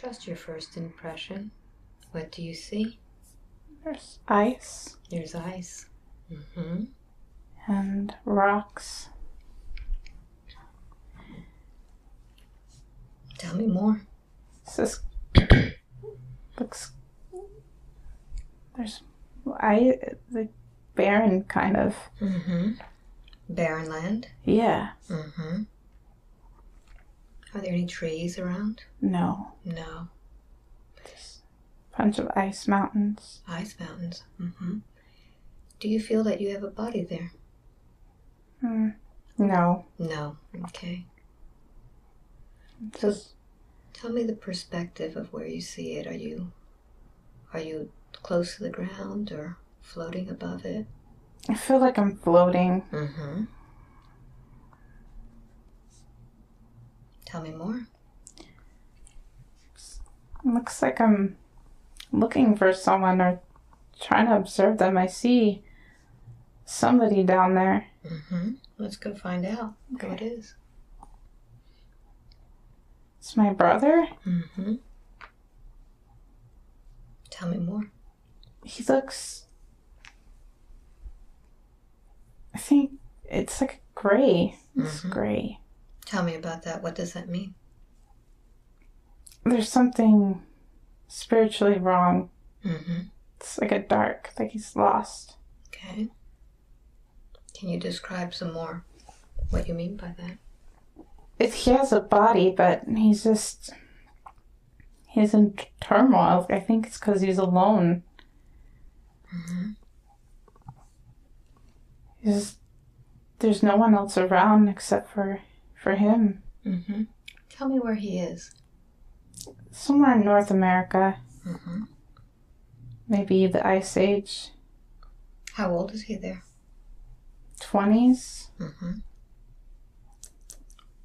Trust your first impression. What do you see? There's ice. There's ice. Mm-hmm. And rocks. Tell me more. This looks... There's... the barren kind of... Mm-hmm. Barren land? Yeah. Mm-hmm. Are there any trees around? No. No. Just a bunch of ice mountains. Ice mountains. Mm-hmm. Do you feel that you have a body there? No. No. Okay. Just... Tell me the perspective of where you see it. Are you close to the ground or floating above it? I feel like I'm floating. Mm-hmm. Tell me more. It looks like I'm looking for someone or trying to observe them. I see somebody down there. Mm-hmm. Let's go find out who it is. It's my brother. Mm-hmm. Tell me more. He looks... I think it's like gray. It's gray. Tell me about that. What does that mean? There's something spiritually wrong. Mm-hmm. It's like a dark, like he's lost. Okay. Can you describe some more what you mean by that? He has a body, but he's in turmoil. I think it's because he's alone. Mm-hmm. There's no one else around except for him. Mm-hmm. Tell me where he is. Somewhere in North America. Mm-hmm. Maybe the Ice Age. How old is he there? 20s. Mm-hmm.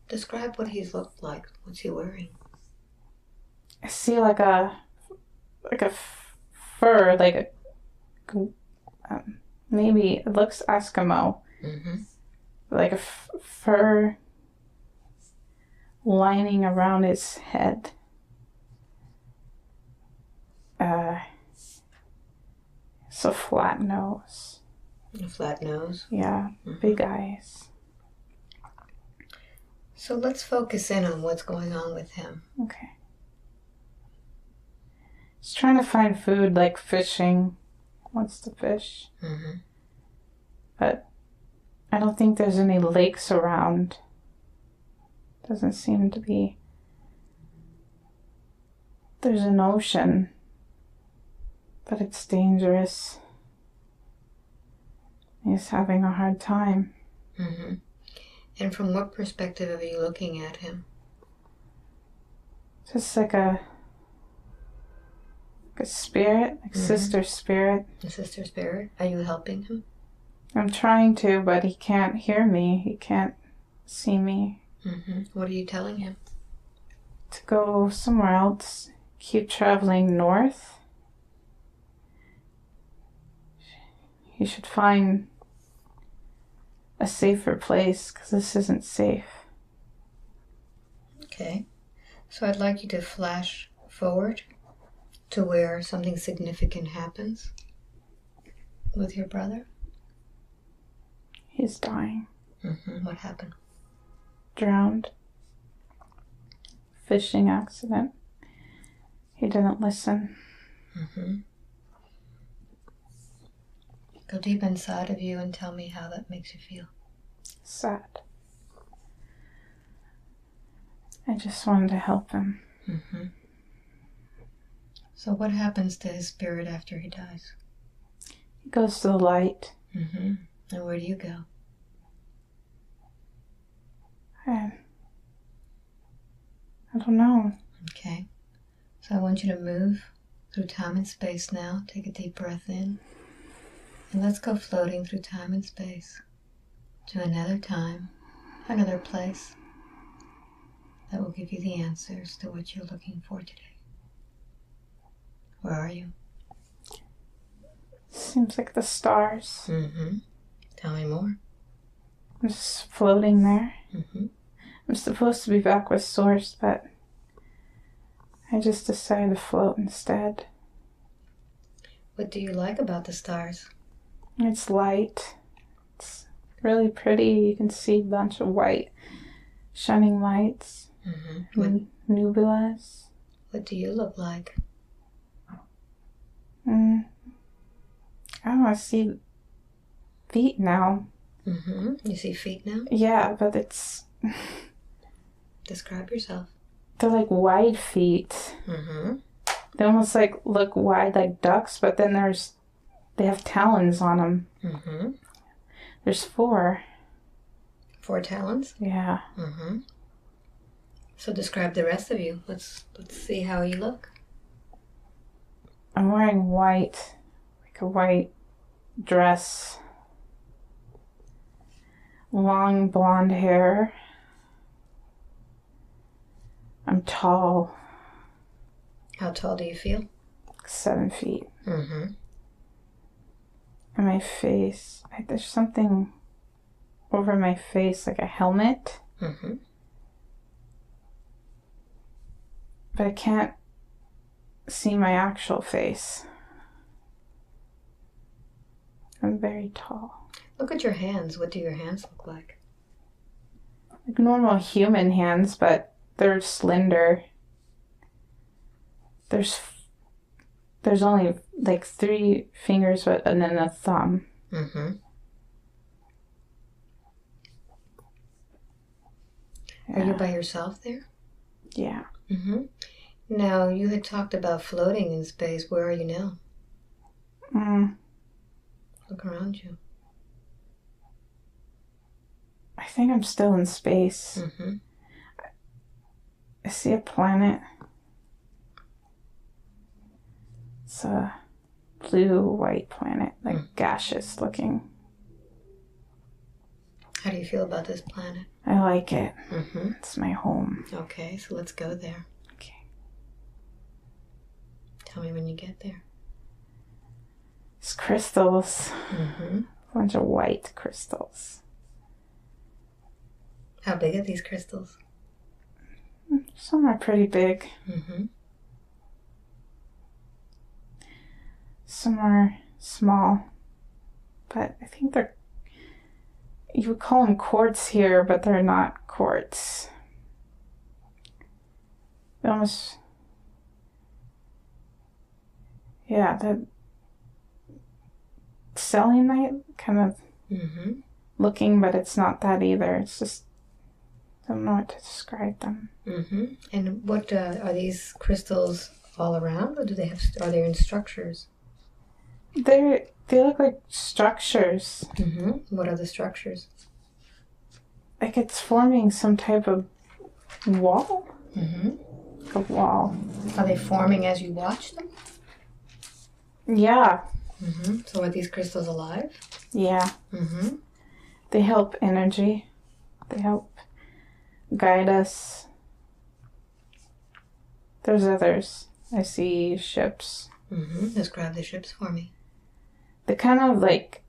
Describe what he's looked like. What's he wearing? I see like a fur, like a maybe it looks Eskimo. Mm-hmm. Like a fur lining around his head. So flat nose. A flat nose. Yeah, big eyes. So let's focus in on what's going on with him. Okay. He's trying to find food, like fishing. Wants to fish. Mm-hmm. But I don't think there's any lakes around. Doesn't seem to be. There's an ocean, but it's dangerous. He's having a hard time. Mm-hmm. And from what perspective are you looking at him? Just like a spirit, like sister spirit. A sister spirit? Are you helping him? I'm trying to, but he can't hear me. He can't see me. Mm-hmm. What are you telling him? To go somewhere else. Keep traveling north. He should find a safer place, because this isn't safe. Okay. So I'd like you to flash forward to where something significant happens with your brother. He's dying. Mm-hmm. What happened? Drowned. Fishing accident. He didn't listen. Mm-hmm. Go deep inside of you and tell me how that makes you feel. Sad. I just wanted to help him. Mm-hmm. So what happens to his spirit after he dies? He goes to the light. Mm-hmm. And where do you go? I don't know. Okay. So I want you to move through time and space now. Take a deep breath in. And let's go floating through time and space to another time, another place that will give you the answers to what you're looking for today. Where are you? Seems like the stars. Mm-hmm. Tell me more. I'm just floating there. Mm-hmm. I'm supposed to be back with Source, but I just decided to float instead. What do you like about the stars? It's light. It's really pretty. You can see a bunch of white shining lights. And nubulas. What do you look like? I don't want to see feet now. You see feet now? Yeah, but it's... Describe yourself. They're like wide feet. They almost like look wide like ducks, but then they have talons on them. There's 4. 4 talons? Yeah. So describe the rest of you. Let's see how you look. I'm wearing white, like a white dress. Long blonde hair. I'm tall. How tall do you feel? 7 feet. And my face, there's something over my face, like a helmet. But I can't see my actual face. I'm very tall. Look at your hands. What do your hands look like? Like normal human hands, but they're slender. There's only like 3 fingers, and then a thumb. Are you by yourself there? Yeah. Now, you had talked about floating in space. Where are you now? Look around you. I think I'm still in space. I see a planet. It's a blue-white planet, like gaseous looking. How do you feel about this planet? I like it. It's my home. Okay, so let's go there. Okay. Tell me when you get there. It's crystals. A bunch of white crystals. How big are these crystals? Some are pretty big. Some are small. But I think you would call them quartz here, but they're not quartz. They almost... Yeah, the selenite kind of looking, but it's not that either. It's just... I don't know what to describe them. And what are these crystals all around, or are they in structures? They look like structures. What are the structures? Like it's forming some type of wall. Like a wall. Are they forming as you watch them? Yeah. So are these crystals alive? Yeah. They help energy. They help guide us. There's others. I see ships. Describe the ships for me. They're kind of like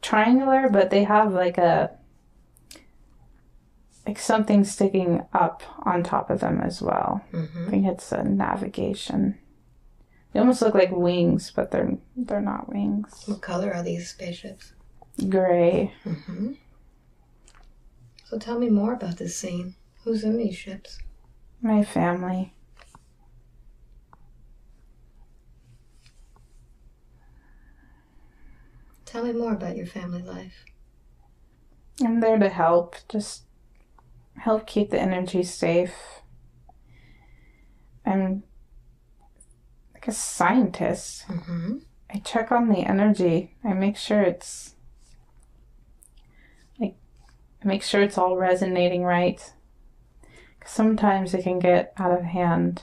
triangular, but they have like something sticking up on top of them as well. I think it's a navigation. They almost look like wings, but they're not wings. What color are these spaceships? Gray. So tell me more about this scene. Who's in these ships? My family. Tell me more about your family life. I'm there to help. Just help keep the energy safe. I'm like a scientist. I check on the energy. I make sure it's all resonating right. 'Cause sometimes it can get out of hand.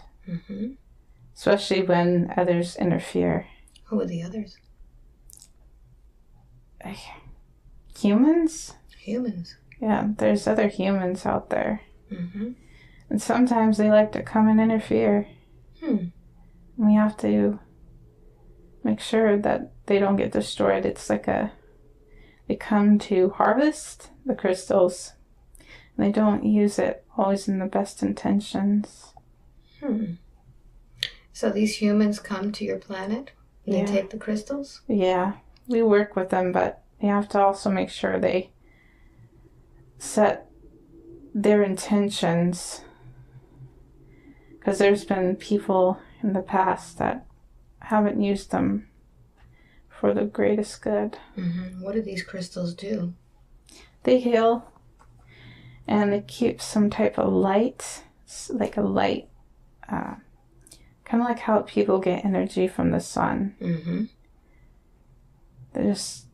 Especially when others interfere. Who are the others? Humans? Humans. Yeah, there's other humans out there. And sometimes they like to come and interfere. We have to make sure that they don't get destroyed. It's like they come to harvest the crystals. And they don't use it always in the best intentions. Hmm. So these humans come to your planet and they take the crystals? Yeah. We work with them, but you have to also make sure they set their intentions. Because there's been people in the past that haven't used them for the greatest good. Mm-hmm. What do these crystals do? They heal, and they keep some type of light, like a light, kind of like how people get energy from the sun. Mm-hmm. They're just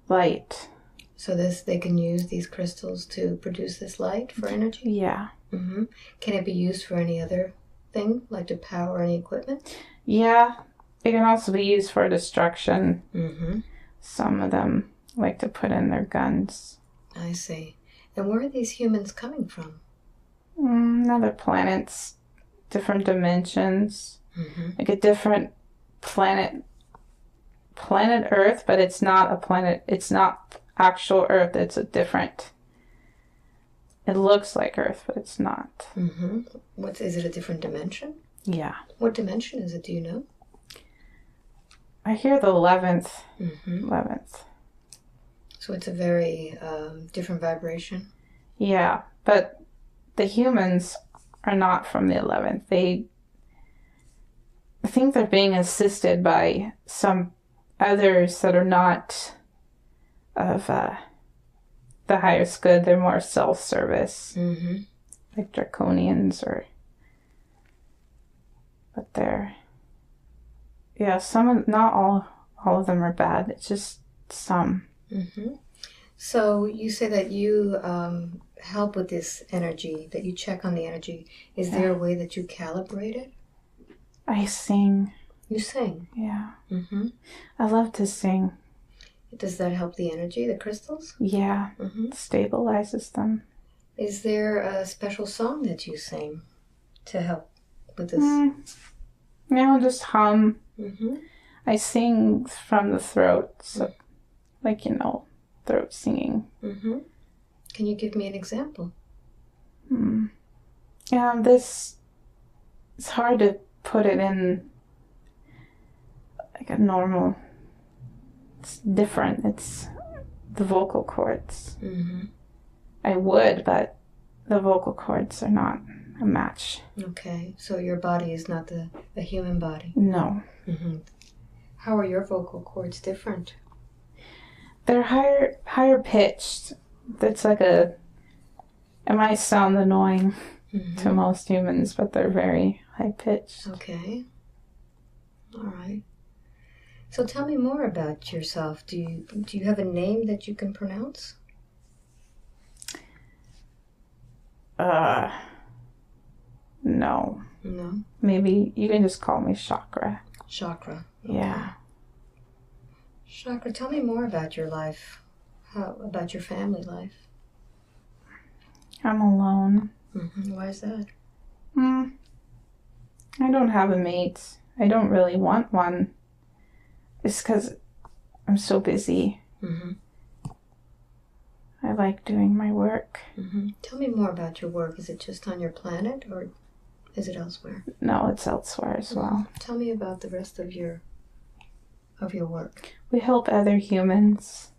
light. So they can use these crystals to produce this light for energy? Yeah. Mm-hmm. Can it be used for any other thing, like to power any equipment? Yeah. It can also be used for destruction. Mm-hmm. Some of them like to put in their guns. I see. And where are these humans coming from? Other planets, different dimensions, Mm-hmm. like a different planet Earth, but it's not a planet. It's not actual Earth. It's a different. It looks like Earth, but it's not. Mm-hmm. Is it a different dimension? Yeah. What dimension is it? Do you know? I hear the 11th. Mm-hmm. 11th. So it's a very different vibration. Yeah, but the humans are not from the 11th. I think they're being assisted by some others that are not of the highest good. They're more self-service, like draconians, but they're not all of them are bad. It's just some. Mm-hmm. So you say that you help with this energy, that you check on the energy. Is there a way that you calibrate it? I sing. You sing? Yeah. Mm-hmm. I love to sing. Does that help the energy, the crystals? Yeah. Mm-hmm. Stabilizes them. Is there a special song that you sing to help with this? No, just hum. Mm-hmm. I sing from the throat, so throat singing. Mm-hmm. Can you give me an example? Yeah, it's hard to put it in like a normal. It's different. It's the vocal cords. Mm-hmm. I would, but the vocal cords are not a match. Okay, so your body is not a human body. No. Mm-hmm. How are your vocal cords different? They're higher pitched. That's like it might sound annoying to most humans, but they're very high pitched. Okay. All right. So tell me more about yourself. Do you have a name that you can pronounce? No. No. Maybe you can just call me Chakra. Chakra. Okay. Yeah. Chakra, tell me more about your life. About your family life. I'm alone. Mm-hmm. Why is that? I don't have a mate. I don't really want one. It's because I'm so busy. Mm-hmm. I like doing my work. Mm-hmm. Tell me more about your work. Is it just on your planet or is it elsewhere? No, it's elsewhere as well. Tell me about the rest of your work. We help other humans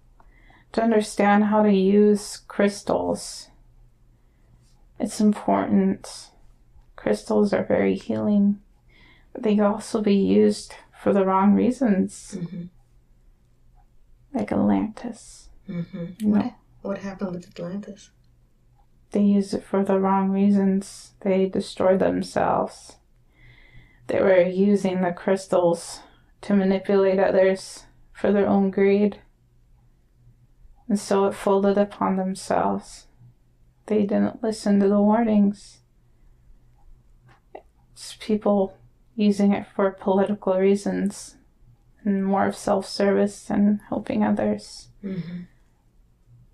to understand how to use crystals. It's important. Crystals are very healing, but they can also be used for the wrong reasons. Mm-hmm. Like Atlantis. Mm-hmm. What happened with Atlantis? They used it for the wrong reasons. They destroyed themselves. They were using the crystals to manipulate others for their own greed. And so it folded upon themselves. They didn't listen to the warnings. It's people using it for political reasons and more of self-service and helping others. Mm-hmm.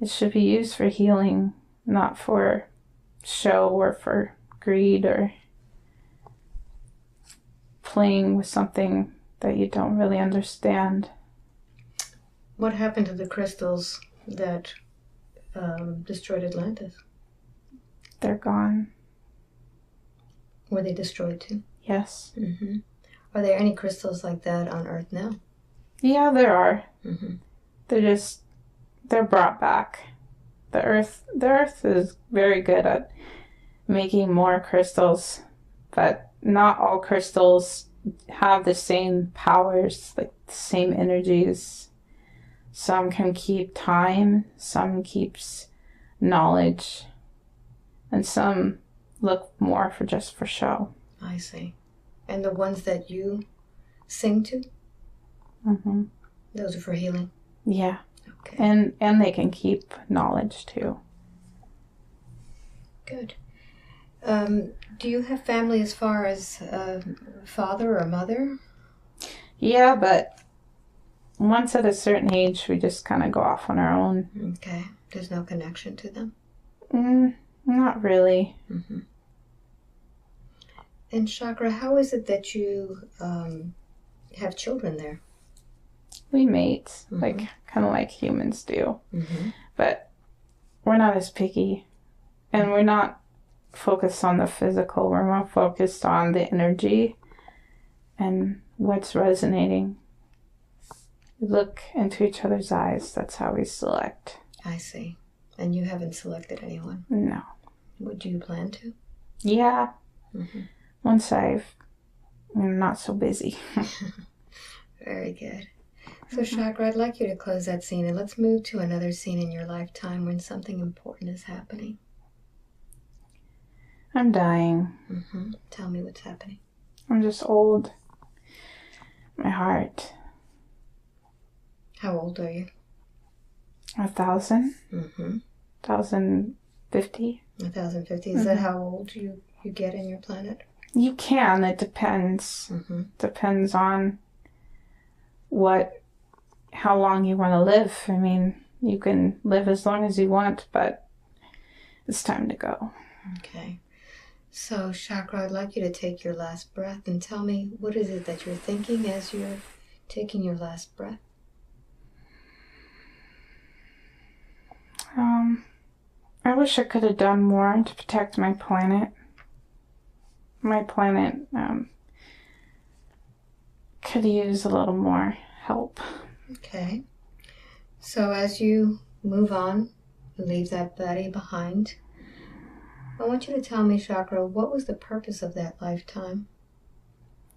It should be used for healing, not for show or for greed or playing with something that you don't really understand. What happened to the crystals that destroyed Atlantis? They're gone. Were they destroyed too? Yes. Mm-hmm. Are there any crystals like that on Earth now? Yeah, there are. Mm-hmm. They're brought back. The Earth is very good at making more crystals, but not all crystals have the same powers, like the same energies. Some can keep time, some keeps knowledge, and some look more for show. I see. And the ones that you sing to? Mm-hmm. Those are for healing? Yeah. Okay. And they can keep knowledge too. Good. Do you have family as far as father or mother? Yeah, but once at a certain age, we just kind of go off on our own. Okay. There's no connection to them? Not really. Mm-hmm. And Chakra, how is it that you have children there? We mate, Mm-hmm. kind of like humans do. Mm-hmm. But we're not as picky. And we're not focused on the physical. We're more focused on the energy and what's resonating. We look into each other's eyes. That's how we select. I see. And you haven't selected anyone? No. What do you plan to? Yeah. Mm-hmm. Once I'm not so busy. Very good. So Chakra, I'd like you to close that scene and let's move to another scene in your lifetime when something important is happening. I'm dying. Mm-hmm. Tell me what's happening. I'm just old. My heart. How old are you? 1,000. Mm-hmm. 1,050. 1,050. Is that how old you get in your planet? You can. It depends. Mm-hmm. Depends on how long you want to live. I mean, you can live as long as you want, but it's time to go. Okay. So, Chakra, I'd like you to take your last breath and tell me what is it that you're thinking as you're taking your last breath? I wish I could have done more to protect my planet. My planet could use a little more help. Okay. So as you move on, leave that body behind, I want you to tell me, Chakra, what was the purpose of that lifetime?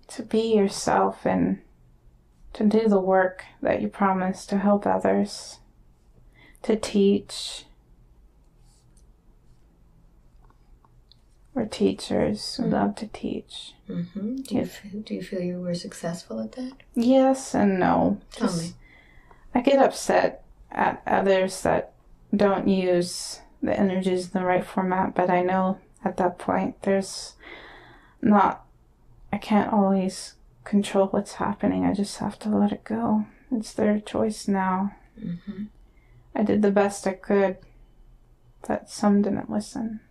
To be yourself and to do the work that you promised to help others. To teach. We're teachers. We love to teach. Mm-hmm. Do you feel you were successful at that? Yes and no. Tell me. I get upset at others that don't use the energies in the right format, but I know at that point I can't always control what's happening. I just have to let it go. It's their choice now. Mm-hmm. I did the best I could, but some didn't listen.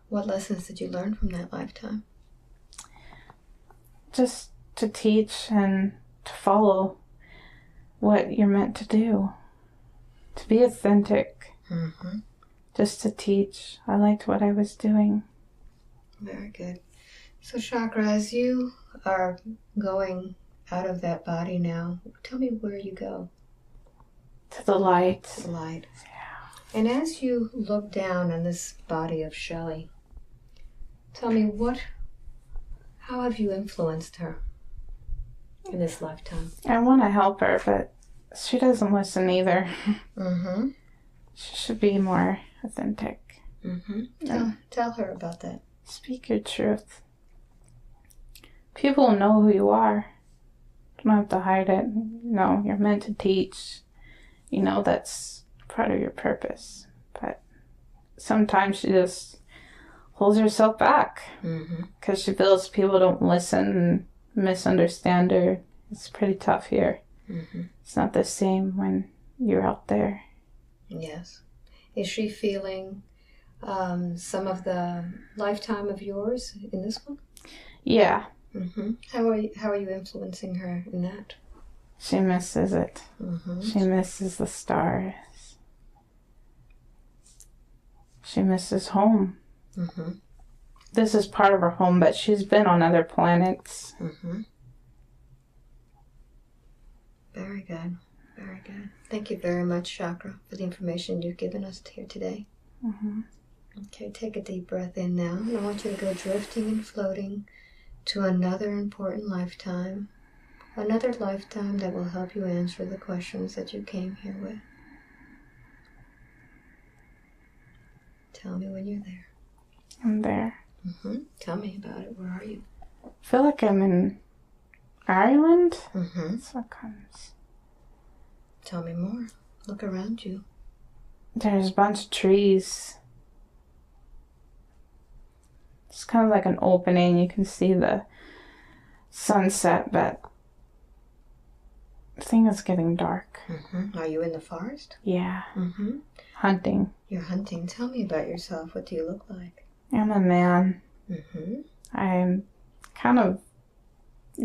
What lessons did you learn from that lifetime? Just to teach and to follow what you're meant to do. To be authentic. Mm-hmm. Just to teach. I liked what I was doing. Very good. So, Chakra, as you are going out of that body now, tell me where you go. To the light. To the light. Yeah. And as you look down on this body of Shelley, tell me how have you influenced her in this lifetime? I want to help her, but she doesn't listen either. Mm-hmm. She should be more authentic. Mm-hmm. Tell her about that. Speak your truth. People know who you are. You don't have to hide it. No, you're meant to teach. You know that's part of your purpose. But sometimes she just holds herself back because she feels people don't listen and misunderstand her. It's pretty tough here. Mm-hmm. It's not the same when you're out there. Yes. Is she feeling some of the lifetime of yours in this one? Yeah. Mm-hmm. How are you influencing her in that? She misses it. Mm-hmm. She misses the stars. She misses home. Mm-hmm. this is part of her home, but she's been on other planets. Mm-hmm. Very good. Very good. Thank you very much, Chakra, for the information you've given us here today. Mm-hmm. Okay, take a deep breath in now. And I want you to go drifting and floating to another important lifetime. Another lifetime that will help you answer the questions that you came here with. Tell me when you're there. I'm there. Mm-hmm. Tell me about it. Where are you? I feel like I'm in Ireland. Mm-hmm. That's what comes. Tell me more. Look around you. There's a bunch of trees. It's kind of like an opening. You can see the sunset, but I think it's getting dark. Mm-hmm. Are you in the forest? Yeah. Mm-hmm. Hunting. You're hunting. Tell me about yourself. What do you look like? I'm a man. Mm-hmm. I'm kind of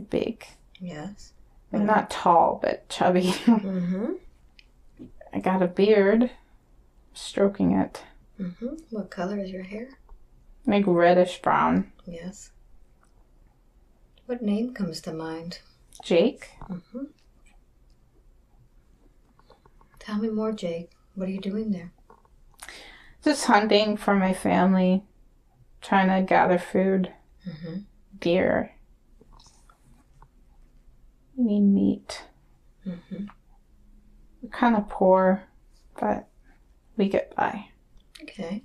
big. Yes. I'm not tall, but chubby. Mm-hmm. I got a beard. Stroking it. Mm-hmm. What color is your hair? Like reddish brown. Yes. What name comes to mind? Jake. Mm-hmm. Tell me more, Jake. What are you doing there? Just hunting for my family. Trying to gather food. Mm-hmm. Deer. We need meat. Mm-hmm. We're kind of poor, but we get by. Okay.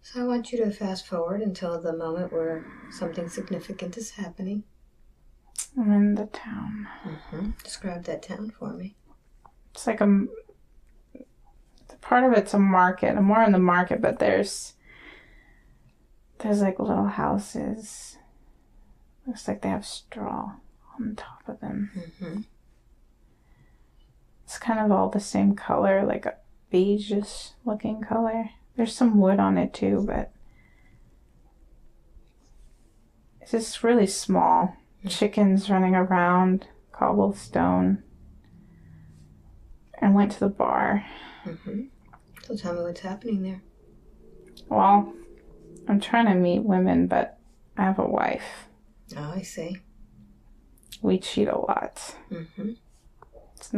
So I want you to fast forward until the moment where something significant is happening. I'm in the town. Mm-hmm. Describe that town for me. It's like part of it's a market. I'm more in the market, but there's like little houses. Looks like they have straw on top of them. Mm-hmm. It's kind of all the same color, like a beige-ish looking color. There's some wood on it too, but it's just really small. Chickens running around, cobblestone. I went to the bar. Mm-hmm. So tell me what's happening there. Well, I'm trying to meet women, but I have a wife. Oh, I see. We cheat a lot. Mm-hmm. It's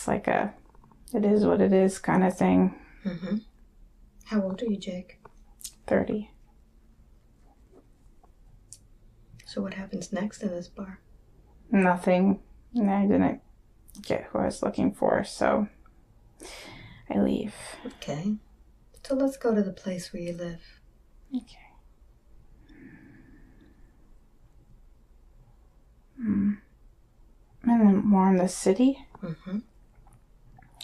like it is what it is kind of thing. Mm-hmm. How old are you, Jake? 30. So what happens next in this bar? Nothing. And I didn't get who I was looking for, so I leave. Okay. So let's go to the place where you live. Okay. I'm more in the city. Mm-hmm.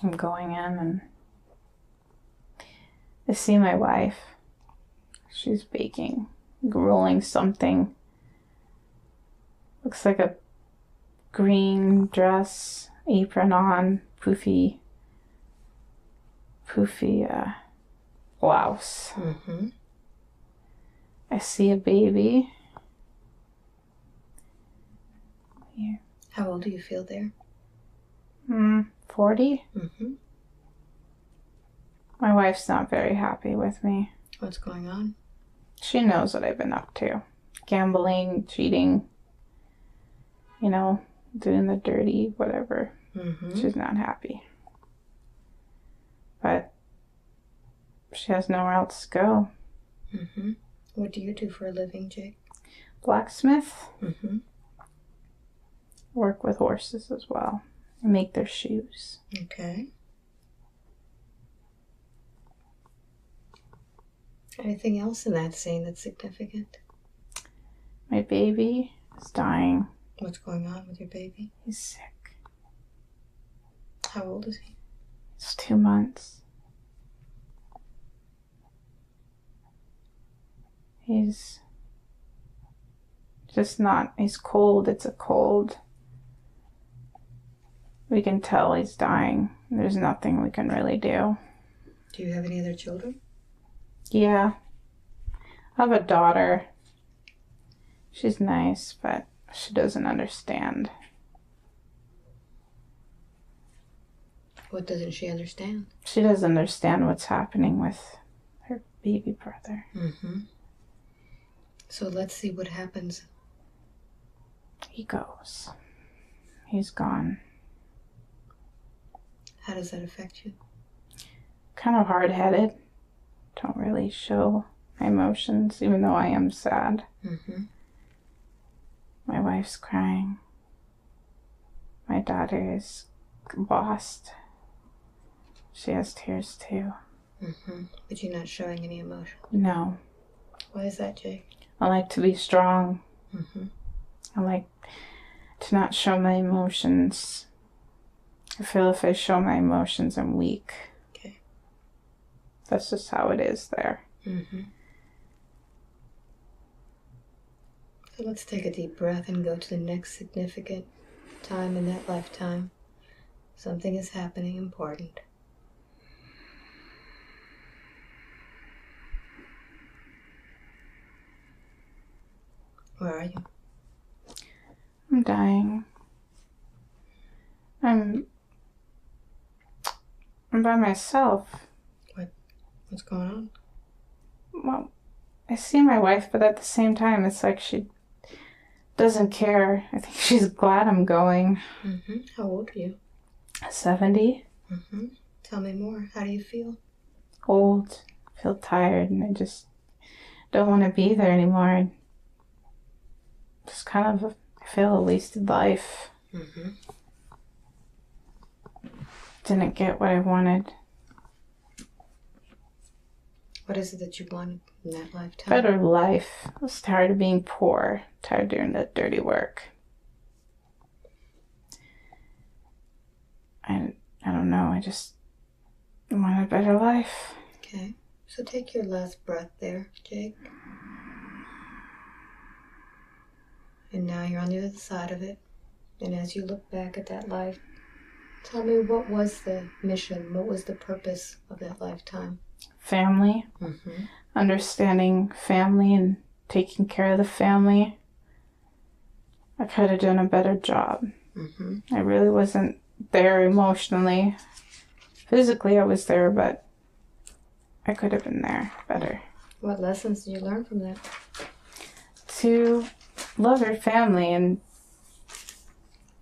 I'm going in and I see my wife. She's baking, grueling something. Looks like a green dress, apron on, poofy blouse. Mm-hmm. I see a baby. Here. How old do you feel there? 40. Mm-hmm. My wife's not very happy with me. What's going on? She knows what I've been up to. Gambling, cheating, doing the dirty, whatever. Mm-hmm. She's not happy. But she has nowhere else to go. Mm-hmm. What do you do for a living, Jake? Blacksmith. Mm-hmm. Work with horses as well. I make their shoes. Okay. Anything else in that scene that's significant? My baby is dying. What's going on with your baby? He's sick. How old is he? It's 2 months. He's just not, he's cold. It's a cold. We can tell he's dying. There's nothing we can really do. Do you have any other children? Yeah. I have a daughter. She's nice, but she doesn't understand. What doesn't she understand? She doesn't understand what's happening with her baby brother. Mm-hmm. So let's see what happens. He goes. He's gone. How does that affect you? Kind of hard-headed. Don't really show my emotions, even though I am sad. Mm-hmm. My wife's crying. My daughter is lost. She has tears too. Mm-hmm. But you're not showing any emotion? No. Why is that, Jake? I like to be strong. Mm-hmm. I like to not show my emotions. I feel if I show my emotions, I'm weak. Okay. That's just how it is there. Mm-hmm. So let's take a deep breath and go to the next significant time in that lifetime. Something is happening important. Where are you? I'm dying. I'm by myself. What's going on? Well, I see my wife, but at the same time, it's like she doesn't care. I think she's glad I'm going. Mm-hmm. How old are you? 70. Mm-hmm. Tell me more. How do you feel? Old. Feel tired, and I just don't want to be there anymore. Just kind of, I feel a wasted life. Mm-hmm. Didn't get what I wanted. What is it that you wanted in that lifetime? Better life. I was tired of being poor. Tired of doing that dirty work. I don't know. I just want a better life. Okay. So take your last breath there, Jake. And now you're on the other side of it. And as you look back at that life, tell me, what was the mission? What was the purpose of that lifetime? Family. Mm-hmm. Understanding family and taking care of the family. I could have done a better job. Mm-hmm. I really wasn't there emotionally. Physically, I was there, but I could have been there better. What lessons did you learn from that? To love your family, and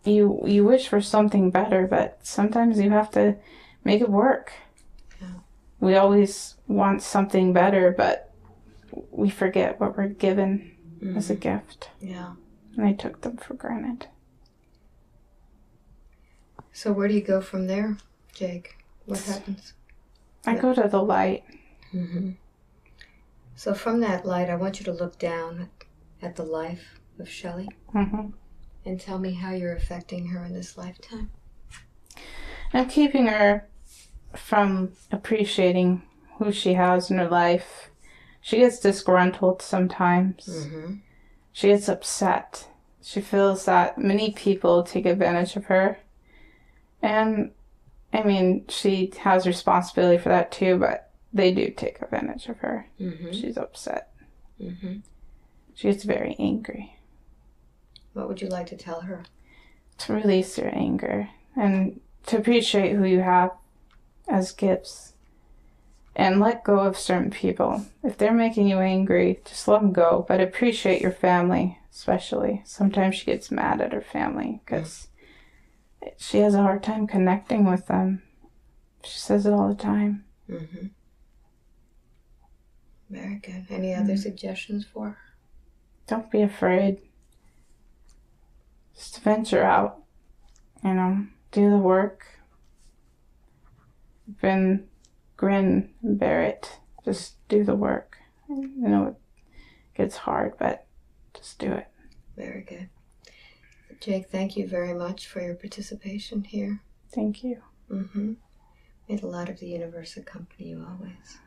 you wish for something better, but sometimes you have to make it work. Yeah. We always want something better, but we forget what we're given as a gift. Yeah. And I took them for granted. So where do you go from there, Jake? What happens? I go to the light. Mm-hmm. So from that light, I want you to look down at the life of Shelley. Mm-hmm. And tell me how you're affecting her in this lifetime. I'm keeping her from appreciating who she has in her life. She gets disgruntled sometimes. Mm-hmm. She gets upset. She feels that many people take advantage of her. And, I mean, she has responsibility for that too, but they do take advantage of her. Mm-hmm. She's upset. Mm-hmm. She gets very angry. What would you like to tell her? To release your anger and to appreciate who you have as gifts and let go of certain people. If they're making you angry, just let them go, but appreciate your family, especially. Sometimes she gets mad at her family because she has a hard time connecting with them. She says it all the time. Mm-hmm. Very good. Any other suggestions for her? Don't be afraid. Just venture out, do the work. Grin and bear it. Just do the work. It gets hard, but just do it. Very good. Jake, thank you very much for your participation here. Thank you. Mm-hmm. May the light of the universe accompany you always.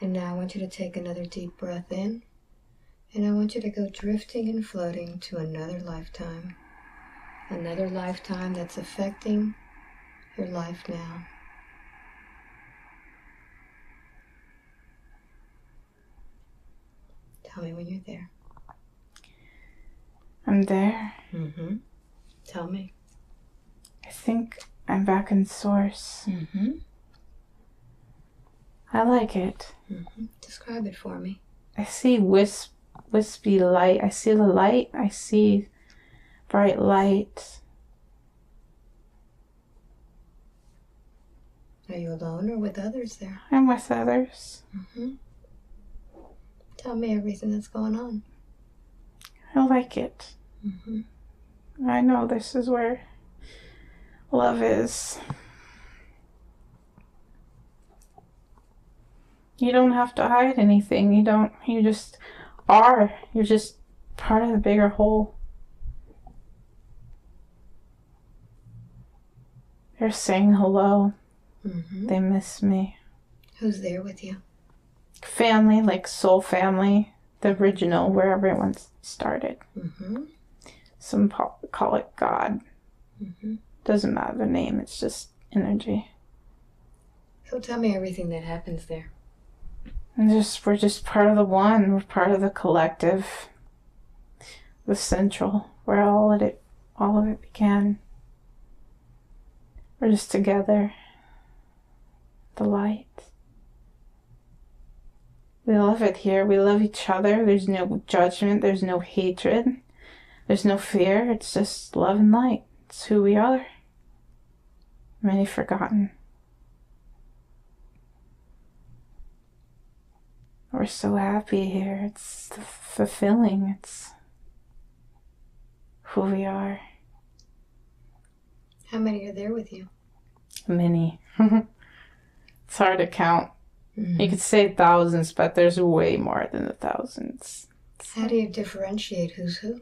And now I want you to take another deep breath in. And I want you to go drifting and floating to another lifetime. Another lifetime that's affecting your life now. Tell me when you're there. I'm there. Mm-hmm. Tell me. I think I'm back in source. Mm-hmm. I like it. Describe it for me. I see wispy light. I see the light. I see bright light. Are you alone or with others there? I'm with others. Tell me everything that's going on. I like it. I know this is where love is. You don't have to hide anything. You just are. You're just part of the bigger whole. They're saying hello. They miss me. Who's there with you? Family, like soul family. The original, where everyone started. Some call it God. Doesn't matter the name. It's just energy. So tell me everything that happens there. And we're just part of the one. We're part of the collective, the central, where all of it began. We're just together. The light. We love it here. We love each other. There's no judgment. There's no hatred. There's no fear. It's just love and light. It's who we are. Many forgotten. We're so happy here. It's fulfilling. It's who we are. How many are there with you? Many. It's hard to count. You could say thousands, but there's way more than the thousands. How do you differentiate who's who?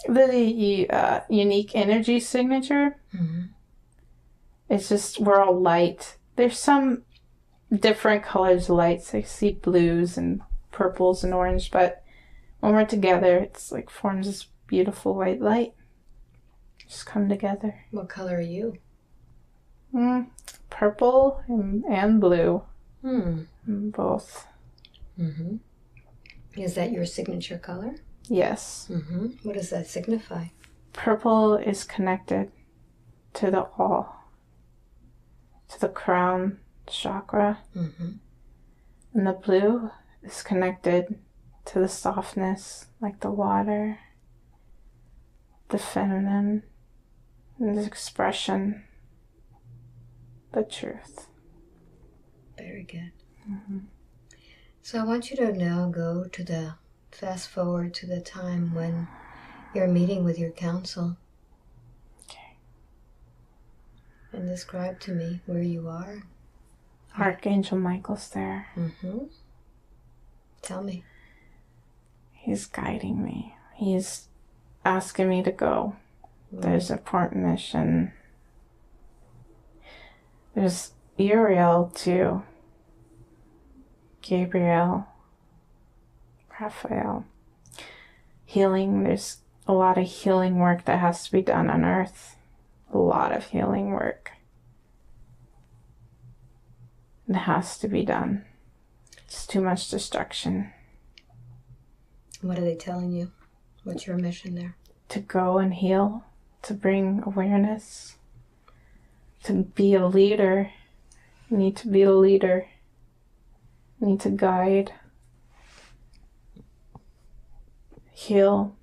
The unique energy signature. It's just, we're all light. There's some different colors of lights. I see blues and purples and orange, but when we're together, it's like forms this beautiful white light. Just come together. What color are you? Purple and blue. Both. Is that your signature color? Yes. What does that signify? Purple is connected to the all, to the crown chakra. And the blue is connected to the softness, like the water, the feminine, and the expression, the truth. Very good. So I want you to now go to fast forward to the time when you're meeting with your council. Okay. And describe to me where you are. Archangel Michael's there. Tell me. He's guiding me. He's asking me to go. There's a important mission. There's Uriel too. Gabriel. Raphael. Healing. There's a lot of healing work that has to be done on Earth. A lot of healing work. It has to be done. It's too much destruction. What are they telling you? What's your mission there? To go and heal. To bring awareness. To be a leader. You need to be a leader. You need to guide. Heal.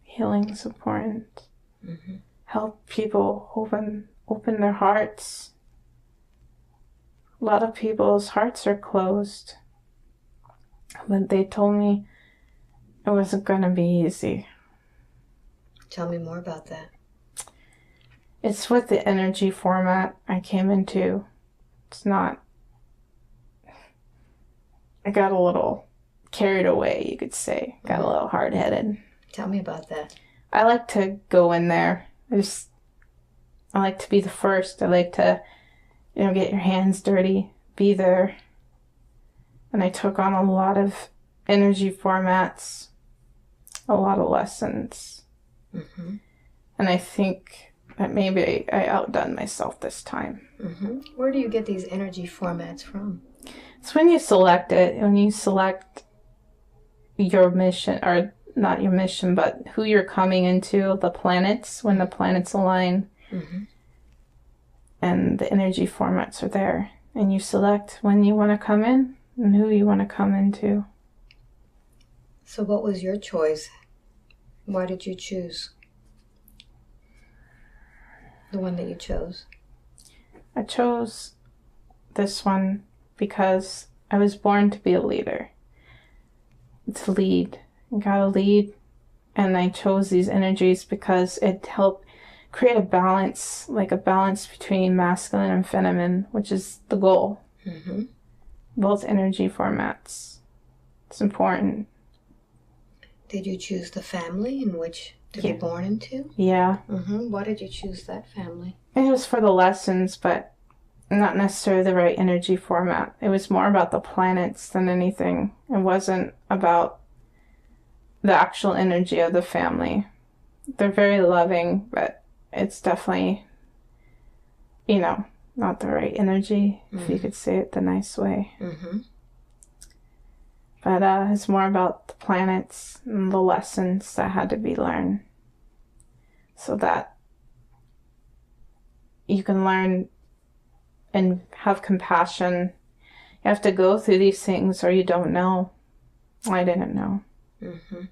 Healing is important. Help people open their hearts. A lot of people's hearts are closed. But they told me it wasn't going to be easy. Tell me more about that. It's with the energy format I came into. It's not... I got a little carried away, you could say. Got a little hard-headed. Tell me about that. I like to go in there. I like to be the first. I like to, get your hands dirty. Be there. And I took on a lot of energy formats. A lot of lessons. And I think that maybe I outdone myself this time. Where do you get these energy formats from? It's when you select it. When you select your mission, or not your mission, but who you're coming into, the planets, when the planets align. And the energy formats are there. and you select when you want to come in and who you want to come into. So what was your choice? Why did you choose the one that you chose? I chose this one because I was born to be a leader. To lead. You gotta lead. And I chose these energies because it helped create a balance, like a balance between masculine and feminine, which is the goal. Mm-hmm. Both energy formats. It's important. Did you choose the family in which to be born into? Yeah. Mm-hmm. Why did you choose that family? It was for the lessons, but not necessarily the right energy format. It was more about the planets than anything. It wasn't about the actual energy of the family. They're very loving, but it's definitely, not the right energy, if you could say it the nice way. Mm-hmm. But it's more about the planets and the lessons that had to be learned so that you can learn and have compassion. You have to go through these things or you don't know. I didn't know. Mm-hmm.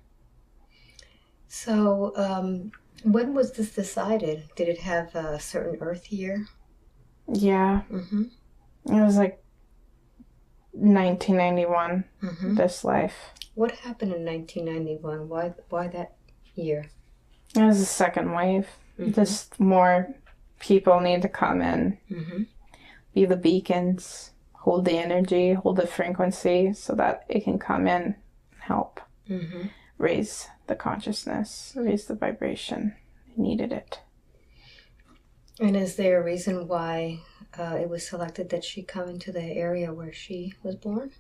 So, when was this decided? Did it have a certain Earth year? Yeah. Mm-hmm. It was like 1991, this life. What happened in 1991? Why that year? It was the second wave. Just more people need to come in, be the beacons, hold the energy, hold the frequency so that it can come in and help raise the consciousness, raise the vibration. It needed it. And is there a reason why it was selected that she come into the area where she was born?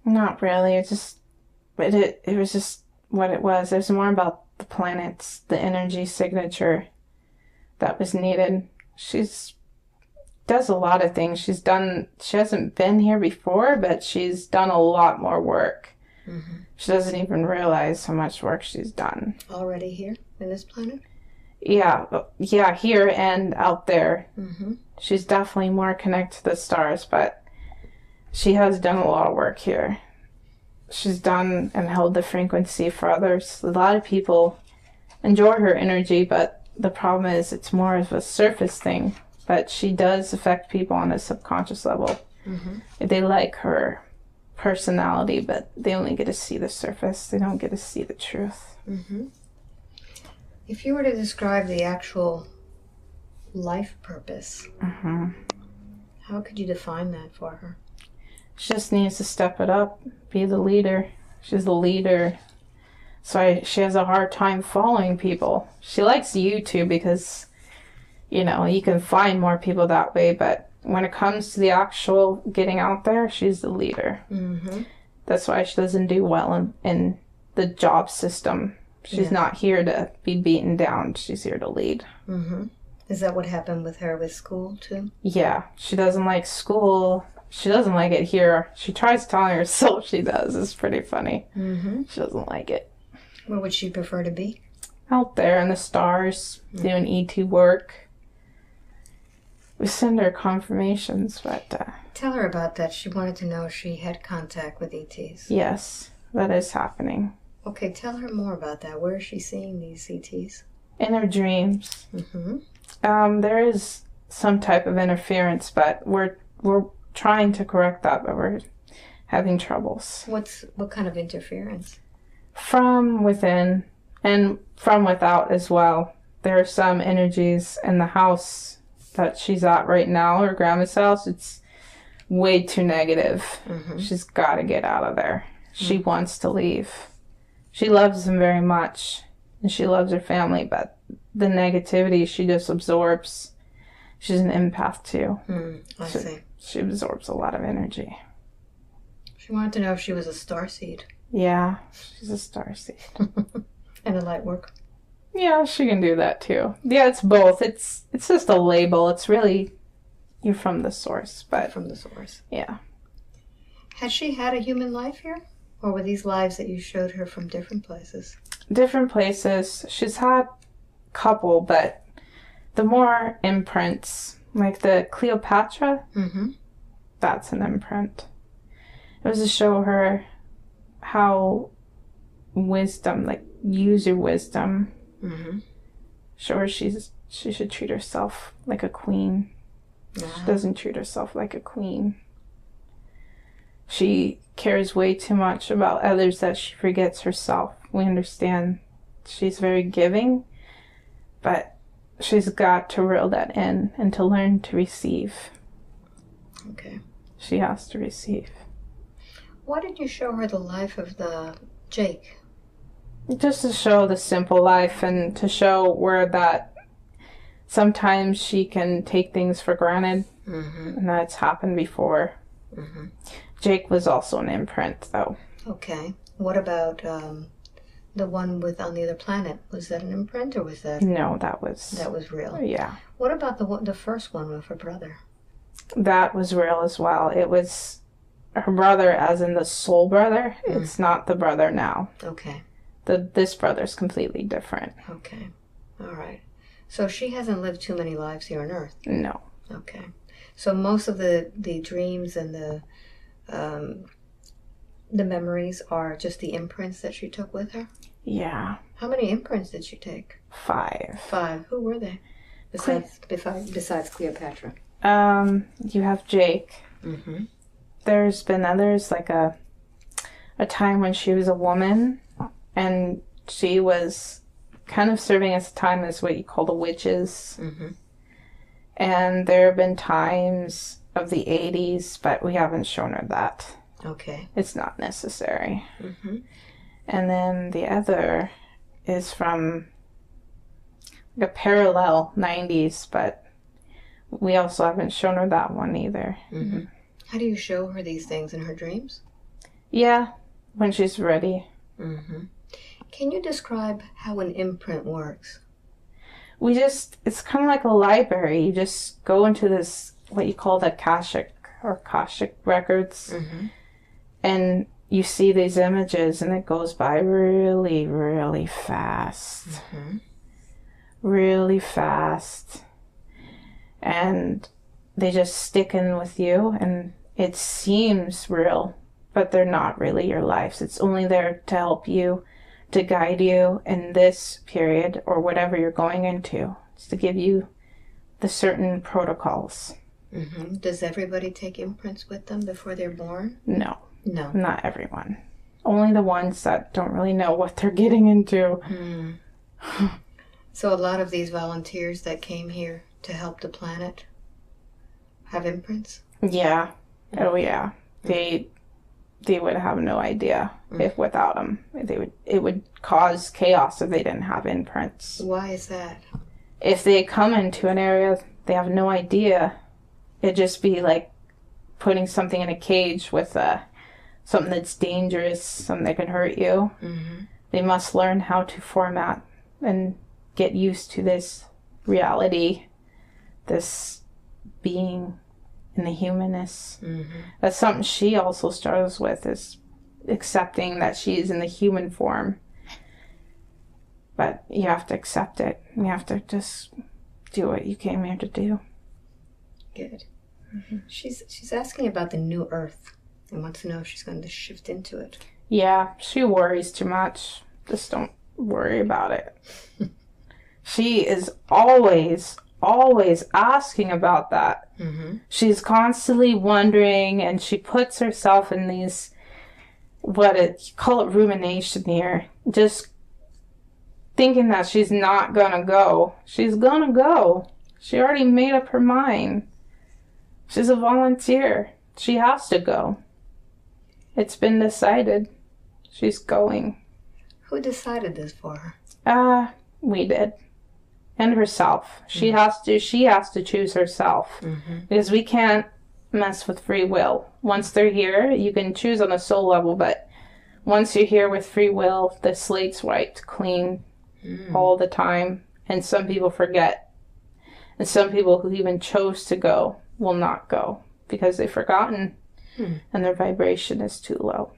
Not really. It was just what it was. It was more about the planets, the energy signature that was needed. She's does a lot of things. She hasn't been here before, but she's done a lot more work. She doesn't even realize how much work she's done. Already here in this planet? Yeah, here and out there. She's definitely more connected to the stars, but she has done a lot of work here. She's done and held the frequency for others. A lot of people enjoy her energy, but the problem is it's more of a surface thing. But she does affect people on a subconscious level. They like her personality, but they only get to see the surface. They don't get to see the truth. If you were to describe the actual life purpose, how could you define that for her? She just needs to step it up, be the leader. She's the leader. So she has a hard time following people. She likes YouTube because, you can find more people that way, but when it comes to the actual getting out there, she's the leader. That's why she doesn't do well in the job system. She's not here to be beaten down. She's here to lead. Is that what happened with her with school, too? Yeah. She doesn't like school. She doesn't like it here. She tries telling herself she does. It's pretty funny. She doesn't like it. Where would she prefer to be? Out there in the stars, doing ET work. We send her confirmations, but... Tell her about that. She wanted to know if she had contact with ETs. Yes, that is happening. Okay, tell her more about that. Where is she seeing these ETs? In her dreams. There is some type of interference, but we're trying to correct that, but we're having troubles. What kind of interference? From within and from without as well. There are some energies in the house that she's at right now, her grandma's house. It's way too negative. She's got to get out of there. She wants to leave. She loves them very much, and she loves her family, but the negativity she just absorbs. She's an empath too. I see. She absorbs a lot of energy. She wanted to know if she was a starseed. Yeah, she's a starseed. And a light work. Yeah, she can do that too. Yeah, it's both. It's just a label. It's really you're from the source, but from the source. Yeah. Has she had a human life here? Or were these lives that you showed her from different places? Different places. She's had a couple, but the more imprints, like the Cleopatra, that's an imprint. It was to show her how wisdom, like use your wisdom. Mm-hmm. Show her she should treat herself like a queen. She doesn't treat herself like a queen. She cares way too much about others that she forgets herself. We understand she's very giving, but she's got to reel that in and to learn to receive. Okay. She has to receive. Why did you show her the life of the Jake? Just to show the simple life and to show where that sometimes she can take things for granted. Mm-hmm. And that's happened before. Mm-hmm. Jake was also an imprint, though. Okay. What about the one with on the other planet? Was that an imprint or was that... No, that was real. Yeah. What about the first one with her brother? That was real as well. It was her brother as in the soul brother. Mm. It's not the brother now. Okay. This brother's completely different. Okay. All right. So she hasn't lived too many lives here on Earth? No. Okay. So most of the dreams and the memories are just the imprints that she took with her? Yeah. How many imprints did she take? 5. 5. Who were they? Besides Cleopatra? You have Jake. Mm-hmm. There's been others, like a time when she was a woman, and she was kind of serving as a time as what you call the witches. Mm-hmm. And there have been times of the 80s, but we haven't shown her that. Okay. It's not necessary. Mm-hmm. And then the other is from a parallel 90s, but we also haven't shown her that one either. Mm-hmm. How do you show her these things in her dreams? Yeah, when she's ready. Mm-hmm. Can you describe how an imprint works? It's kind of like a library. You just go into this, what you call the Akashic records, mm-hmm. and you see these images, and it goes by really, really fast. Mm-hmm. Really fast. And they just stick in with you, and it seems real, but they're not really your lives. It's only there to help you, to guide you in this period or whatever you're going into. It's to give you the certain protocols. Mm-hmm. Does everybody take imprints with them before they're born? No. No. Not everyone. Only the ones that don't really know what they're getting into. Mm. So a lot of these volunteers that came here to help the planet have imprints? Yeah. Oh, yeah. They would have no idea if without them. It would cause chaos if they didn't have imprints. Why is that? If they come into an area, they have no idea. It'd just be like putting something in a cage with something that's dangerous, something that can hurt you. Mm-hmm. They must learn how to format and get used to this reality, this being in the humanness. Mm-hmm. That's something she also struggles with, is accepting that she is in the human form. But you have to accept it. You have to just do what you came here to do. Good. Mm-hmm. She's asking about the new Earth and wants to know if she's going to shift into it. Yeah, she worries too much. Just don't worry about it. She is always asking about that. Mm-hmm. She's constantly wondering, and she puts herself in these, you call it rumination here, just thinking that she's not gonna go. She's gonna go. She already made up her mind. She's a volunteer. She has to go. It's been decided. She's going. Who decided this for her? We did. And herself. She has to choose herself. Mm-hmm. Because we can't mess with free will. Once they're here, you can choose on a soul level, but once you're here with free will, the slate's wiped clean all the time. And some people forget. And some people who even chose to go will not go because they've forgotten and their vibration is too low.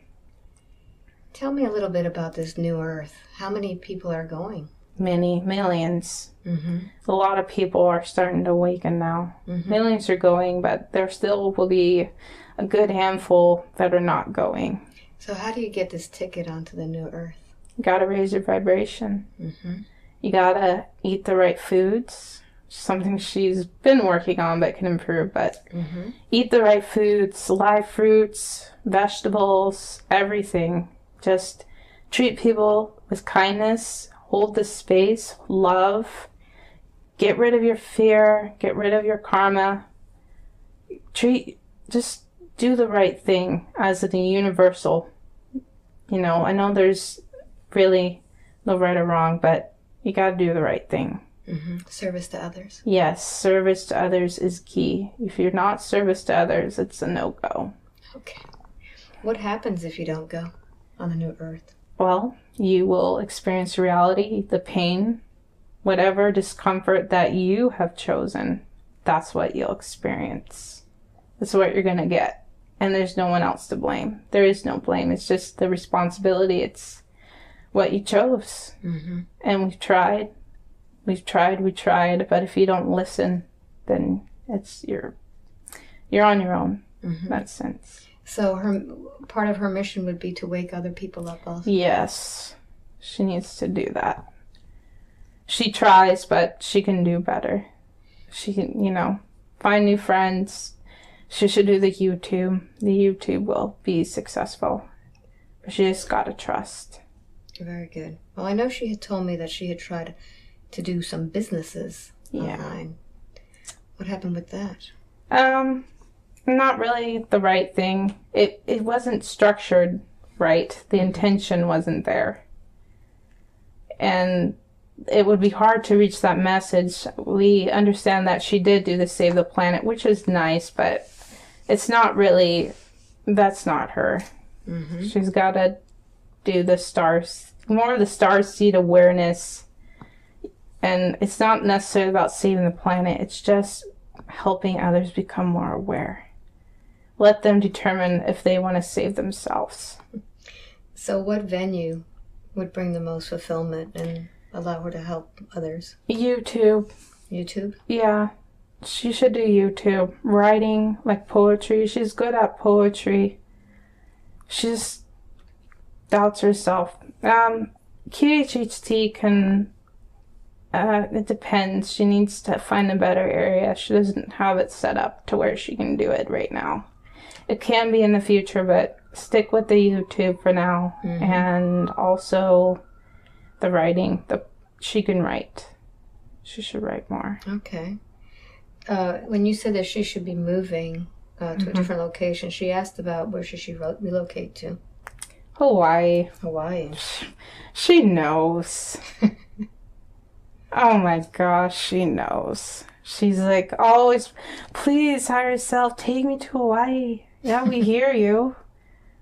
Tell me a little bit about this new Earth. How many people are going? many millions. Mm-hmm. A lot of people are starting to awaken now. Mm-hmm. Millions are going, but there still will be a good handful that are not going. So how do you get this ticket onto the new earth? You gotta raise your vibration. Mm-hmm. You gotta eat the right foods. Something she's been working on but can improve, but Mm-hmm. eat the right foods, live fruits, vegetables, everything. Just treat people with kindness, hold the space, love, get rid of your fear, get rid of your karma. Just do the right thing as the universal. You know, I know there's really no right or wrong, but you gotta do the right thing. Mm-hmm. Service to others. Yes, service to others is key. If you're not service to others, it's a no-go. Okay. What happens if you don't go on the new earth? Well, you will experience reality, the pain, whatever discomfort that you have chosen. That's what you'll experience. That's what you're going to get. And there's no one else to blame. There is no blame. It's just the responsibility. It's what you chose. Mm-hmm. And we've tried, but if you don't listen, then you're on your own. Mm-hmm. In that sense. So part of her mission would be to wake other people up also. Yes, she needs to do that. She tries, but she can do better. She can, find new friends. She should do the YouTube. The YouTube will be successful. But she just gotta trust. Very good. Well, I know she had told me that she had tried to do some businesses online. What happened with that? Not really the right thing. It wasn't structured right. The intention wasn't there. And it would be hard to reach that message. We understand that she did do the Save the Planet, which is nice, but it's not really, that's not her. Mm-hmm. She's got to do the stars, more of the starseed awareness. And it's not necessarily about saving the planet. It's just helping others become more aware. Let them determine if they want to save themselves. So what venue would bring the most fulfillment and allow her to help others? YouTube. YouTube? Yeah. She should do YouTube. Writing, like poetry. She's good at poetry. She just doubts herself. QHHT can... it depends. She needs to find a better area. She doesn't have it set up to where she can do it right now. It can be in the future, but stick with the YouTube for now. Mm-hmm. And also the writing. She can write. She should write more. Okay. When you said that she should be moving to a different location, she asked about where should she relocate to? Hawaii. Hawaii. She knows. Oh my gosh, she knows. She's like, always, please, higher self, take me to Hawaii. Yeah, we hear you.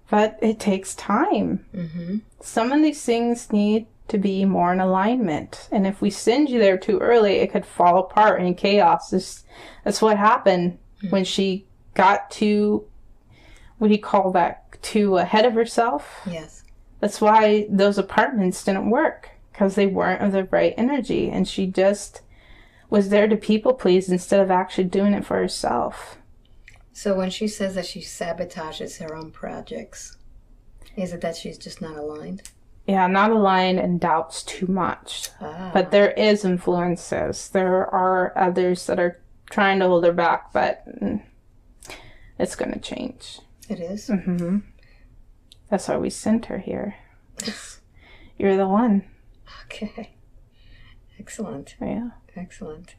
But it takes time. Mm-hmm. Some of these things need to be more in alignment. And if we send you there too early, it could fall apart in chaos. That's what happened when she got to, what do you call that, too ahead of herself? Yes. That's why those apartments didn't work. Because they weren't of the right energy. And she just was there to people please instead of actually doing it for herself. So when she says that she sabotages her own projects, is it that she's just not aligned? Yeah, not aligned and doubts too much. Ah. But there is influences. There are others that are trying to hold her back, but it's going to change. It is? Mm-hmm. That's why we sent her here. You're the one. Okay. Excellent. Yeah. Excellent.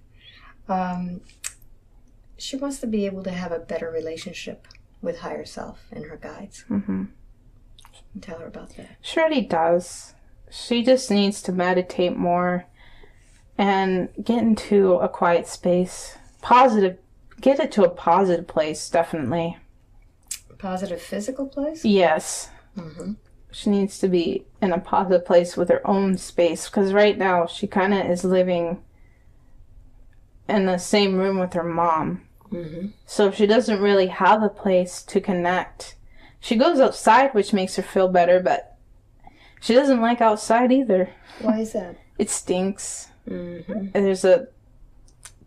She wants to be able to have a better relationship with higher self and her guides. Mm-hmm. Tell her about that. She already does. She just needs to meditate more and get into a quiet space. Get it to a positive place, definitely. Positive physical place? Yes. Mm-hmm. She needs to be in a positive place with her own space. Because right now, she kind of is living in the same room with her mom. Mm-hmm. So she doesn't really have a place to connect. She goes outside, which makes her feel better, but she doesn't like outside either. Why is that? It stinks. Mm-hmm. And there's a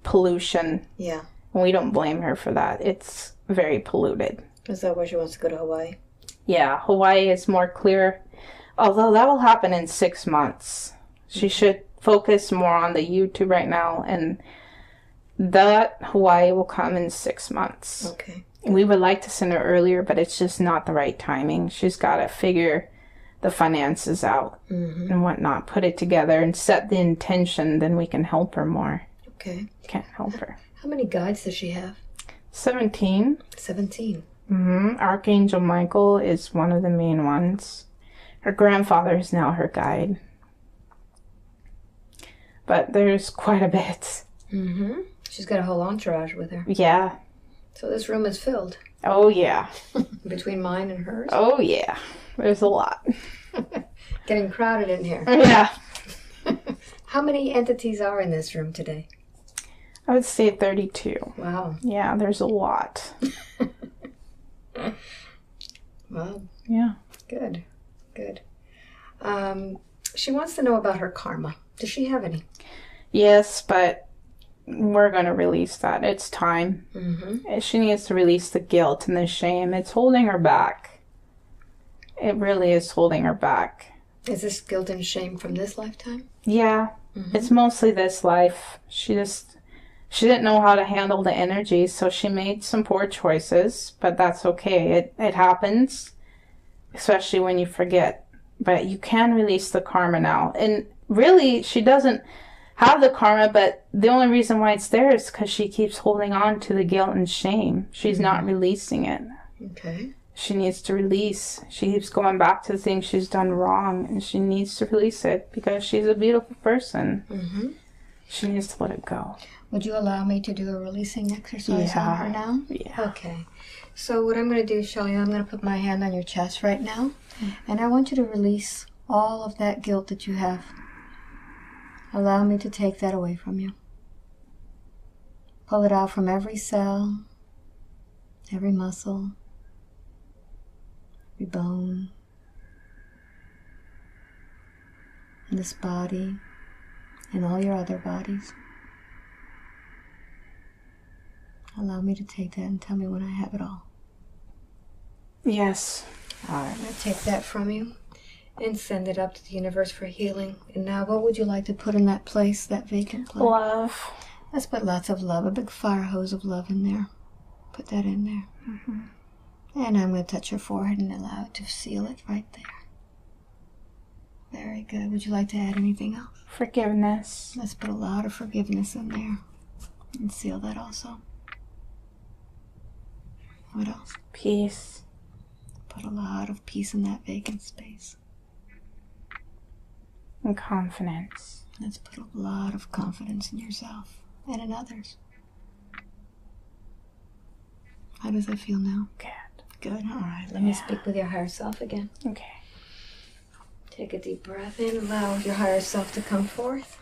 pollution. Yeah. And we don't blame her for that. It's very polluted. Is that why she wants to go to Hawaii? Yeah, Hawaii is more clear. Although that will happen in 6 months. She should focus more on the YouTube right now, and that Hawaii will come in 6 months. Okay. We would like to send her earlier, but it's just not the right timing. She's got to figure the finances out and whatnot, put it together and set the intention, then we can help her more. Okay. Can't help her. How many guides does she have? 17. 17. Archangel Michael is one of the main ones. Her grandfather is now her guide. But there's quite a bit. She's got a whole entourage with her. Yeah. So this room is filled. Oh, yeah. Between mine and hers? Oh, yeah. There's a lot. Getting crowded in here. Yeah. How many entities are in this room today? I would say 32. Wow. Yeah, there's a lot. Wow. Yeah. Good. Good. She wants to know about her karma. Does she have any? Yes, but we're going to release that. It's time. She needs to release the guilt and the shame. It's holding her back. It really is holding her back. Is this guilt and shame from this lifetime? Yeah. It's mostly this life. She didn't know how to handle the energy, so she made some poor choices, but that's okay. It happens, especially when you forget. But you can release the karma now. And really, she doesn't have the karma, but the only reason why it's there is because she keeps holding on to the guilt and shame. She's not releasing it. Okay. She needs to release. She keeps going back to the things she's done wrong, and she needs to release it because she's a beautiful person. She needs to let it go. Would you allow me to do a releasing exercise on her now? Yeah. Okay. So what I'm going to do, Shelley, I'm going to put my hand on your chest right now, and I want you to release all of that guilt that you have. Allow me to take that away from you. Pull it out from every cell, every muscle, every bone, in this body, and all your other bodies. Allow me to take that and tell me when I have it all. Yes. All right, I'm going to take that from you and send it up to the universe for healing. And now, what would you like to put in that place, that vacant place? Love. Let's put lots of love, a big fire hose of love in there. Put that in there. And I'm going to touch your forehead and allow it to seal it right there. Very good. Would you like to add anything else? Forgiveness. Let's put a lot of forgiveness in there and seal that also. What else? Peace. Put a lot of peace in that vacant space. And confidence. Let's put a lot of confidence in yourself and in others. How does that feel now? Good. Good. All right. Let me speak with your higher self again. Okay. Take a deep breath in. Allow your higher self to come forth.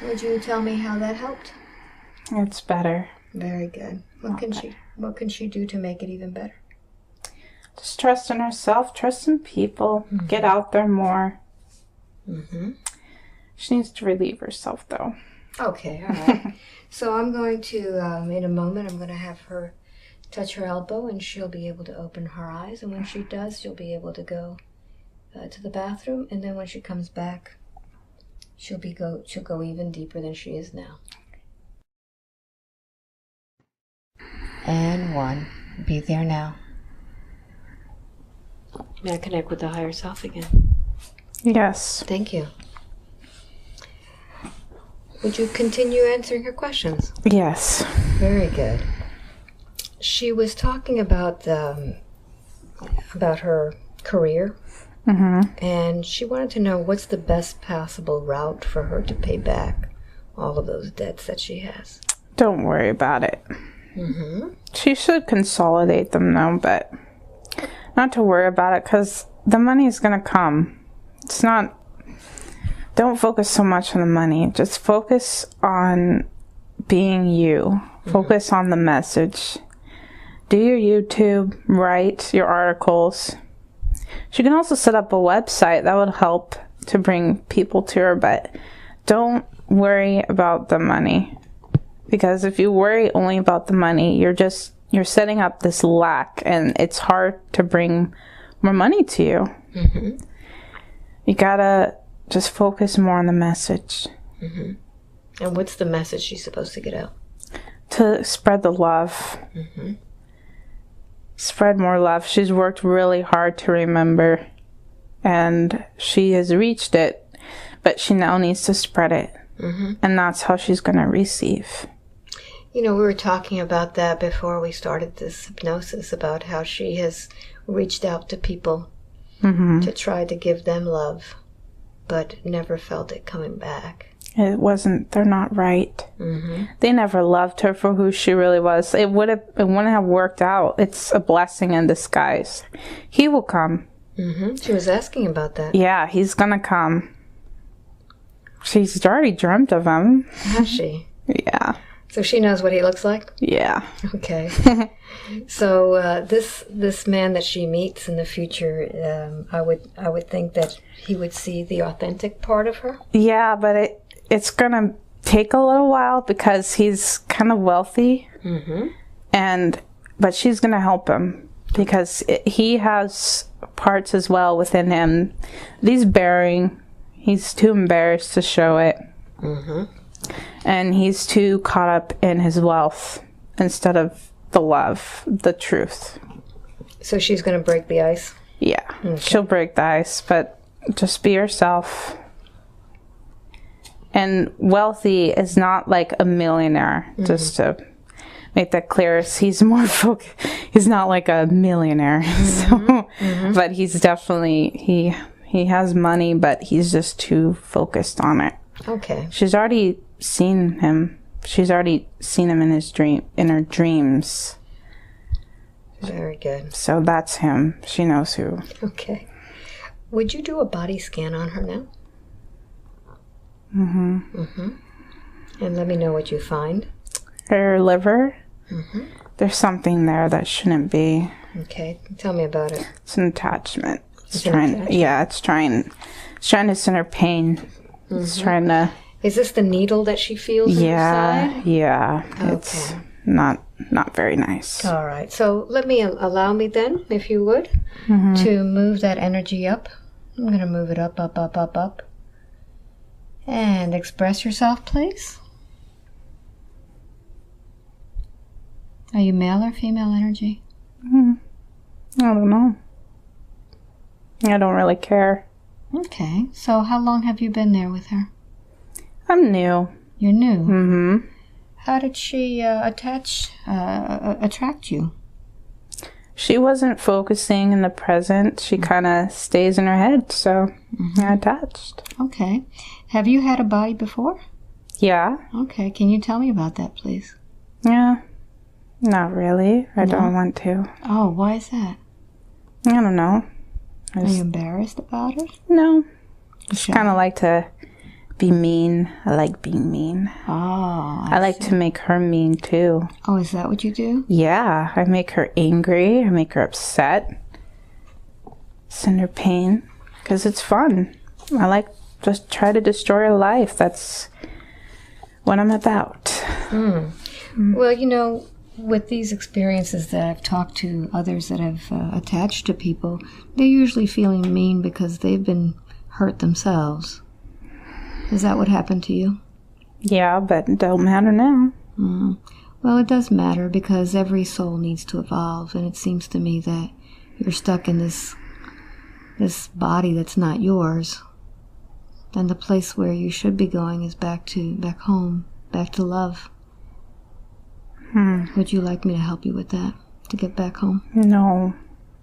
Would you tell me how that helped? It's better. Very good. What can she do to make it even better? Just trust in herself, trust in people, get out there more. She needs to relieve herself, though. Okay, all right. So I'm going to, in a moment, I'm going to have her touch her elbow, and she'll be able to open her eyes. And when she does, she'll be able to go to the bathroom. And then when she comes back, she'll go even deeper than she is now. And 1. Be there now. May I connect with the higher self again? Yes. Thank you. Would you continue answering her questions? Yes. Very good. She was talking about her career, and she wanted to know what's the best possible route for her to pay back all of those debts that she has. Don't worry about it. She should consolidate them, though, but not to worry about it, because the money is going to come. It's not... Don't focus so much on the money. Just focus on being you. Focus on the message. Do your YouTube, write your articles. She can also set up a website. That would help to bring people to her, but don't worry about the money. Because if you worry only about the money, you're setting up this lack, and it's hard to bring more money to you. Mm-hmm. You gotta just focus more on the message. Mm-hmm. And what's the message she's supposed to get out? To spread the love. Mm-hmm. Spread more love. She's worked really hard to remember, and she has reached it, but she now needs to spread it. Mm-hmm. And that's how she's going to receive. You know, we were talking about that before we started this hypnosis, about how she has reached out to people to try to give them love, but never felt it coming back. They're not right. Mm-hmm. They never loved her for who she really was. It wouldn't have worked out. It's a blessing in disguise. He will come. Mm-hmm. She was asking about that. Yeah, he's gonna come. She's already dreamt of him. Has she? Yeah. So she knows what he looks like? Yeah. Okay. So this man that she meets in the future, I would think that he would see the authentic part of her? Yeah, but it's going to take a little while because he's kind of wealthy. Mm-hmm. But she's going to help him because he has parts as well within him. He's bearing. He's too embarrassed to show it. Mm-hmm. And he's too caught up in his wealth instead of the love, the truth. So she's going to break the ice? Yeah, okay. She'll break the ice, but just be yourself. And wealthy is not like a millionaire, just to make that clear. He's more he's not like a millionaire. But he's definitely, he has money, but he's just too focused on it. Okay. She's already seen him. She's already seen him in her dreams. Very good. So that's him. She knows who. Okay. Would you do a body scan on her now? And let me know what you find. Her liver? There's something there that shouldn't be. Okay. Tell me about it. It's an attachment. It's trying to send her pain. It's trying to... Is this the needle that she feels inside? Yeah. Okay. It's not very nice. All right. So allow me then, if you would, to move that energy up. I'm going to move it up, up, up, up, up. And express yourself, please. Are you male or female energy? I don't know. I don't really care. Okay. So how long have you been there with her? I'm new. You're new? Mm-hmm. How did she attract you? She wasn't focusing in the present. She kind of stays in her head, so I attached. Okay. Have you had a body before? Yeah. Okay. Can you tell me about that, please? Yeah. Not really. I don't want to. Oh, why is that? I don't know. Are you embarrassed about it? No. Just kind of like to be mean. I like being mean. Oh, I like to make her mean too. Oh, is that what you do? Yeah. I make her angry. I make her upset. Send her pain. Because it's fun. I like just try to destroy her life. That's what I'm about. Well, you know, with these experiences that I've talked to others that have attached to people, they're usually feeling mean because they've been hurt themselves. Is that what happened to you? Yeah, but it don't matter now. Well, it does matter because every soul needs to evolve, and it seems to me that you're stuck in this body that's not yours. And the place where you should be going is back home, back to love. Would you like me to help you with that, to get back home? No,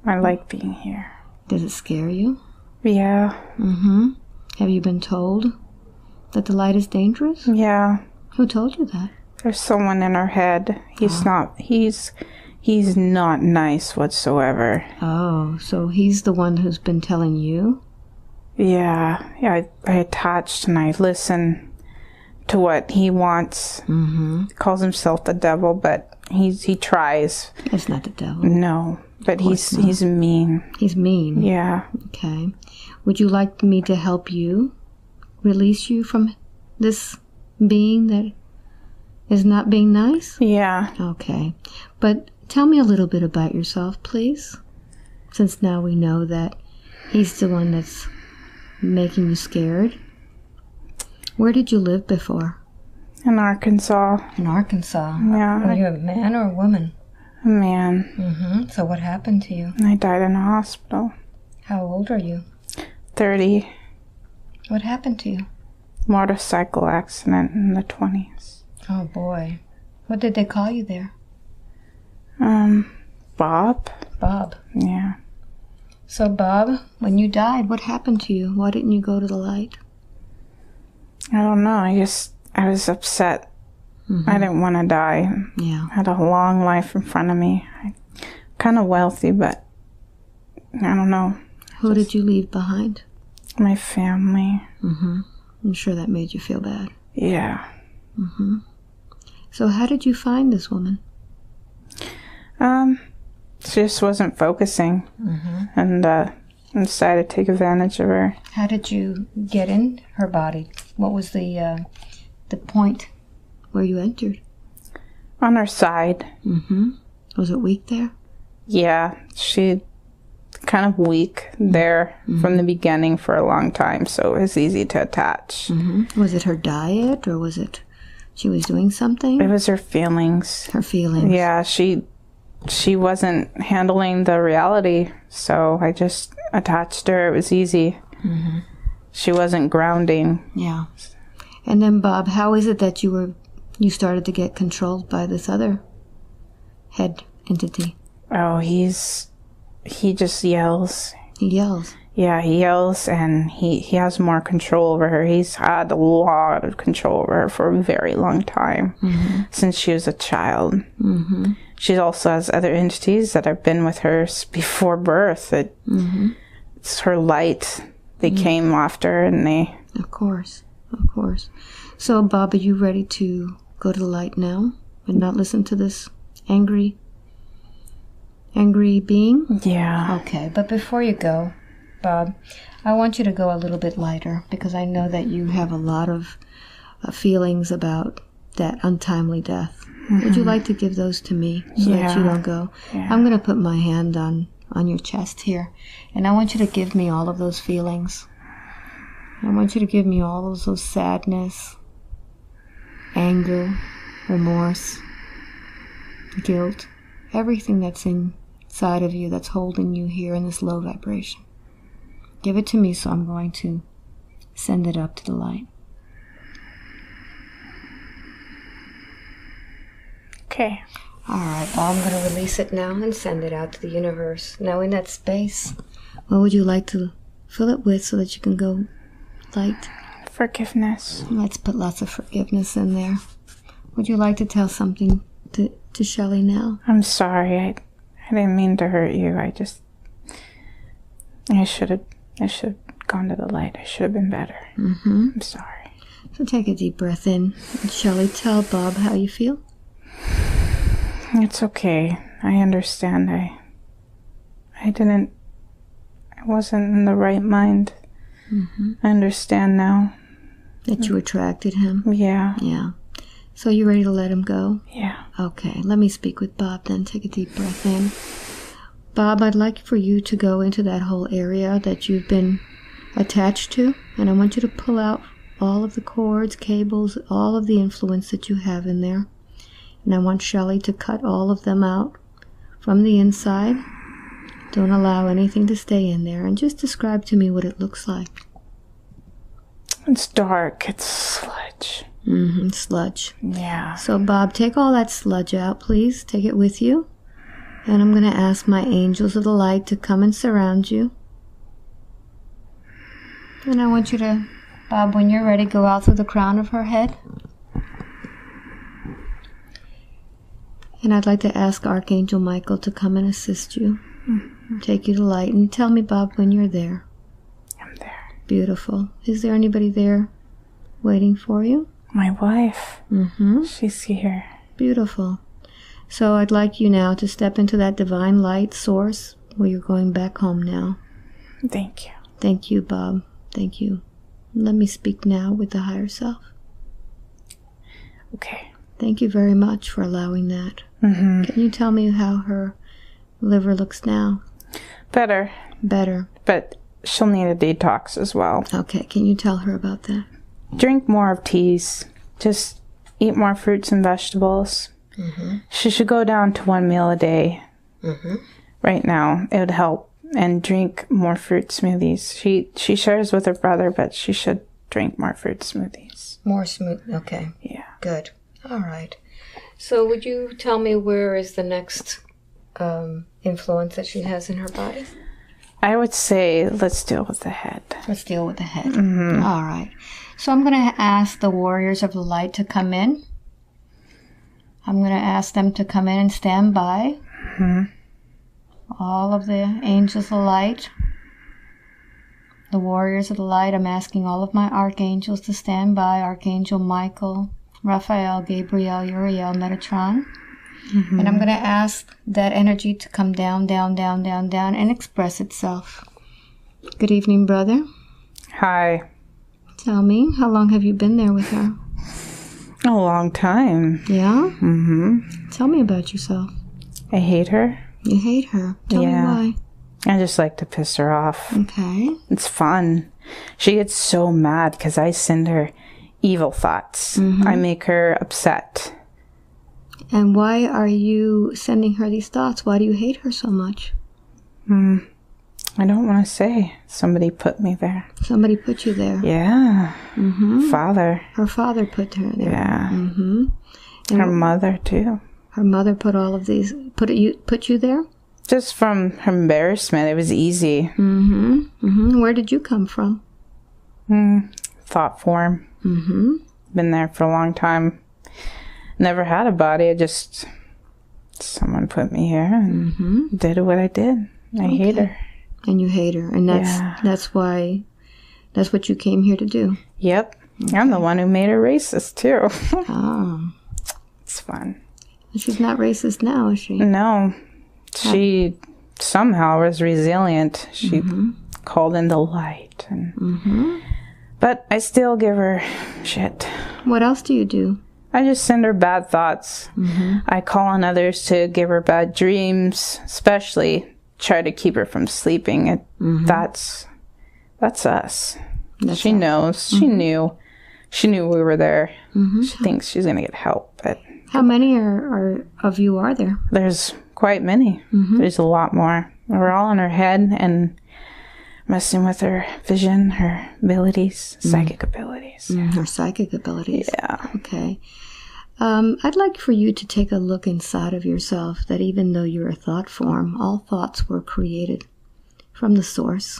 I like being here. Does it scare you? Yeah. Have you been told that the light is dangerous? Yeah. Who told you that? There's someone in her head. He's not nice whatsoever. Oh, so he's the one who's been telling you? Yeah, I attached and I listen to what he wants. He calls himself the devil, but he tries. It's not the devil. No, but he's mean. He's mean? Yeah. Okay. Would you like me to help you release you from this being that is not being nice? Yeah. Okay. But tell me a little bit about yourself, please. Since now we know that he's the one that's making you scared. Where did you live before? In Arkansas. In Arkansas? Yeah. Were you a man or a woman? A man. Mm-hmm. So what happened to you? I died in a hospital. How old are you? 30. What happened to you? Motorcycle accident in the 20s. Oh, boy. What did they call you there? Bob. Bob. Yeah. So, Bob, when you died, what happened to you? Why didn't you go to the light? I don't know. I was upset. Mm-hmm. I didn't want to die. Yeah. I had a long life in front of me. Kind of wealthy, but I don't know. Who did you leave behind? My family. Mm-hmm. I'm sure that made you feel bad. Yeah. Mm-hmm. So how did you find this woman? She just wasn't focusing. Mm-hmm. And I decided to take advantage of her. How did you get in her body? What was the point where you entered? On her side. Mm-hmm. Was it weak there? Yeah, she kind of weak there from the beginning for a long time, so it was easy to attach. Mm-hmm. Was it her diet, or was it she was doing something? It was her feelings. Her feelings. Yeah, she wasn't handling the reality, so I just attached her. It was easy. Mm-hmm. She wasn't grounding. Yeah. And then, Bob, how is it that you started to get controlled by this other head entity? Oh, he just yells. He yells? Yeah, he yells, and he has more control over her. He's had a lot of control over her for a very long time, since she was a child. Mm-hmm. She also has other entities that have been with her before birth. It's her light. They came after, and they... Of course. So, Bob, are you ready to go to the light now and not listen to this angry being? Yeah. Okay, but before you go, Bob, I want you to go a little bit lighter, because I know that you have a lot of feelings about that untimely death. Would you like to give those to me so that you don't go? Yeah. I'm going to put my hand on your chest here, and I want you to give me all of those feelings. I want you to give me all of those sadness, anger, remorse, guilt, everything that's inside of you that's holding you here in this low vibration. Give it to me, so I'm going to send it up to the light. Okay. All right, well, I'm going to release it now and send it out to the universe. Now, in that space, what would you like to fill it with so that you can go light? Forgiveness. Let's put lots of forgiveness in there. Would you like to tell something to Shelley now? I'm sorry. I didn't mean to hurt you. I should have gone to the light. I should have been better. I'm sorry. So take a deep breath in. And Shelley, tell Bob how you feel. It's okay. I understand. I wasn't in the right mind. I understand now. That you attracted him? Yeah. Yeah. So you ready to let him go? Yeah. Okay, let me speak with Bob then. Take a deep breath in. Bob, I'd like for you to go into that whole area that you've been attached to, and I want you to pull out all of the cords, cables, all of the influence that you have in there. And I want Shelley to cut all of them out from the inside. Don't allow anything to stay in there. And just describe to me what it looks like. It's dark. It's sludge. Sludge. Yeah. So, Bob, take all that sludge out, please. Take it with you. And I'm going to ask my angels of the light to come and surround you. And I want you to, Bob, when you're ready, go out through the crown of her head. And I'd like to ask Archangel Michael to come and assist you. Take you to light. And tell me, Bob, when you're there. I'm there. Beautiful. Is there anybody there waiting for you? My wife. She's here. Beautiful. So I'd like you now to step into that divine light source where you're going back home now. Thank you. Thank you, Bob. Thank you. Let me speak now with the higher self. Okay. Thank you very much for allowing that. Mm-hmm. Can you tell me how her liver looks now? Better. Better. But she'll need a detox as well. Okay, can you tell her about that? Drink more of teas. Just eat more fruits and vegetables. Mm-hmm. She should go down to 1 meal a day. Mm-hmm. Right now, it would help. And drink more fruit smoothies. She shares with her brother, but she should drink more fruit smoothies. More smooth. Okay. Yeah. Good. All right. So would you tell me where is the next influence that she has in her body? I would say let's deal with the head. Let's deal with the head. Mm-hmm. All right. So I'm going to ask the warriors of the light to come in. I'm going to ask them to come in and stand by. Mm-hmm. All of the angels of light, the warriors of the light, I'm asking all of my archangels to stand by. Archangel Michael, Raphael, Gabriel, Uriel, Metatron. Mm-hmm. And I'm going to ask that energy to come down, down, down, down, down, and express itself. Good evening, brother. Hi. Tell me, how long have you been there with her? A long time. Yeah? Mm-hmm. Tell me about yourself. I hate her. You hate her. Tell me why. I just like to piss her off. Okay. It's fun. She gets so mad because I send her evil thoughts. Mm-hmm. I make her upset. And why are you sending her these thoughts? Why do you hate her so much? I don't want to say. Somebody put me there. Somebody put you there? Yeah. Mm-hmm. Father. Her father put her there. Yeah. Mm-hmm. Her mother, too. Her mother put all of these, put you there? Just from her embarrassment. It was easy. Mm-hmm. Mm-hmm. Where did you come from? Thought form. Mm-hmm. Been there for a long time. Never had a body. Someone put me here and did what I did. I hate her. And you hate her. And that's what you came here to do. Yep. Okay. I'm the one who made her racist, too. Oh. It's fun. She's not racist now, is she? No. She somehow was resilient. She called in the light. But I still give her shit. What else do you do? I just send her bad thoughts. I call on others to give her bad dreams, especially try to keep her from sleeping. That's us. She knows. She knew we were there. She thinks she's going to get help. But how many of you are there? There's quite many. There's a lot more. We're all in her head and messing with her vision, her abilities, psychic abilities. Her psychic abilities. Yeah. Okay. I'd like for you to take a look inside of yourself, that even though you're a thought form, all thoughts were created from the source.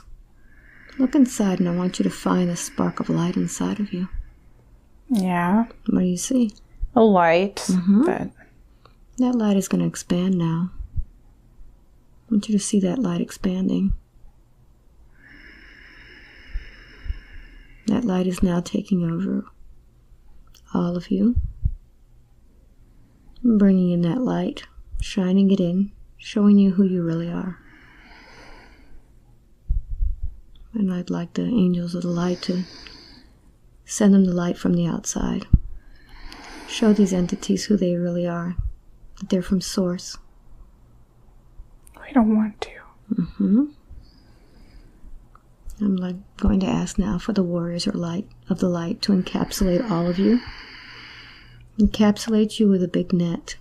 Look inside, and I want you to find a spark of light inside of you. Yeah. What do you see? A light. But that light is going to expand now. I want you to see that light expanding. That light is now taking over all of you. Bringing in that light, shining it in, showing you who you really are. And I'd like the angels of the light to send them the light from the outside. Show these entities who they really are, that they're from source. We don't want to. I'm going to ask now for the warriors of the light to encapsulate all of you. Encapsulate you with a big net.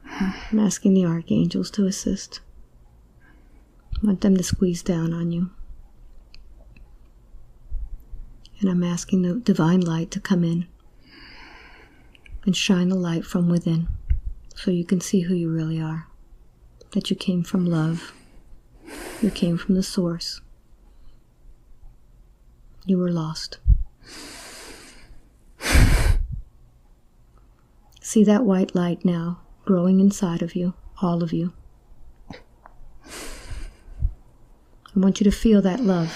I'm asking the archangels to assist. I want them to squeeze down on you. And I'm asking the divine light to come in and shine the light from within so you can see who you really are. That you came from love. You came from the source. You were lost. See that white light now growing inside of you, all of you. I want you to feel that love.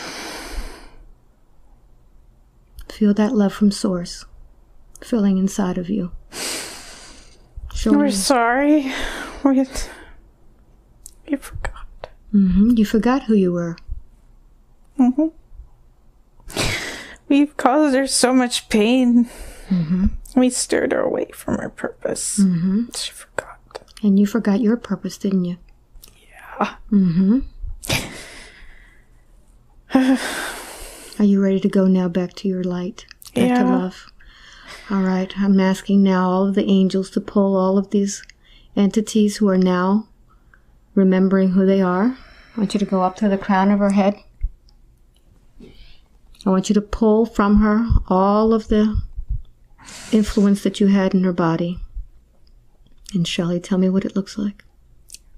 Feel that love from source filling inside of you. We're sorry. You forgot. You forgot who you were. Mm-hmm. We've caused her so much pain. Mm-hmm. We steered her away from her purpose. Mm-hmm. She forgot. And you forgot your purpose, didn't you? Yeah. Mm-hmm. Are you ready to go now back to your light? Back to love? All right. I'm asking now all of the angels to pull all of these entities who are now remembering who they are. I want you to go up to the crown of her head. I want you to pull from her all of the influence that you had in her body. And Shelley, tell me what it looks like.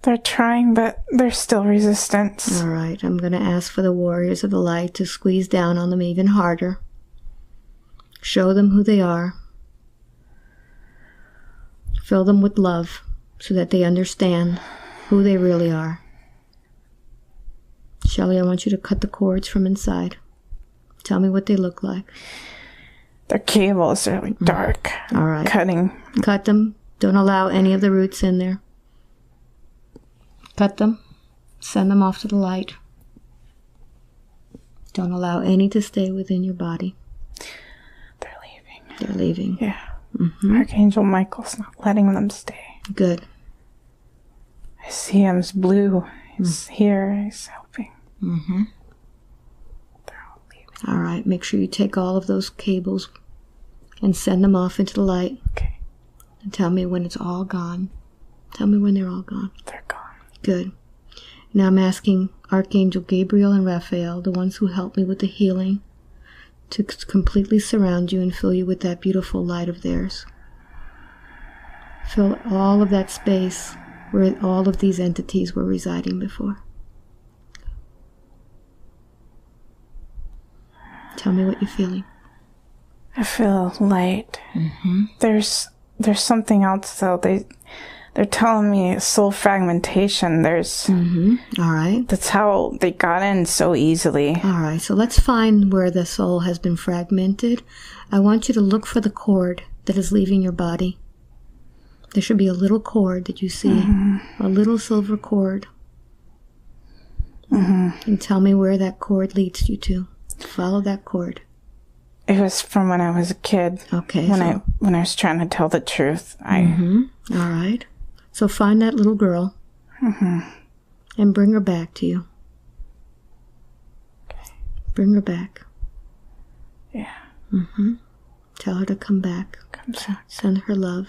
They're trying, but there's still resistance. All right. I'm going to ask for the warriors of the light to squeeze down on them even harder. Show them who they are. Fill them with love so that they understand who they really are. Shelley, I want you to cut the cords from inside. Tell me what they look like. Their cables are like dark. All right. Cutting. Cut them. Don't allow any of the roots in there. Cut them. Send them off to the light. Don't allow any to stay within your body. They're leaving. They're leaving. Yeah. Mm-hmm. Archangel Michael's not letting them stay. Good. I see him's blue. He's here. He's helping. Mm-hmm. They're all leaving. All right. Make sure you take all of those cables and send them off into the light. Okay. And tell me when it's all gone. Tell me when they're all gone. They're gone. Good. Now I'm asking Archangel Gabriel and Raphael, the ones who helped me with the healing, to completely surround you and fill you with that beautiful light of theirs. Fill all of that space where all of these entities were residing before. Tell me what you're feeling. I feel light. Mm-hmm. There's something else though. They're telling me soul fragmentation. There's All right. That's how they got in so easily. All right. So let's find where the soul has been fragmented. I want you to look for the cord that is leaving your body. There should be a little cord that you see, a little silver cord. And tell me where that cord leads you to. Follow that cord. It was from when I was a kid. Okay. When I was trying to tell the truth. All right. So find that little girl and bring her back to you. Okay. Bring her back. Yeah. Tell her to come back. Come back. Send her love.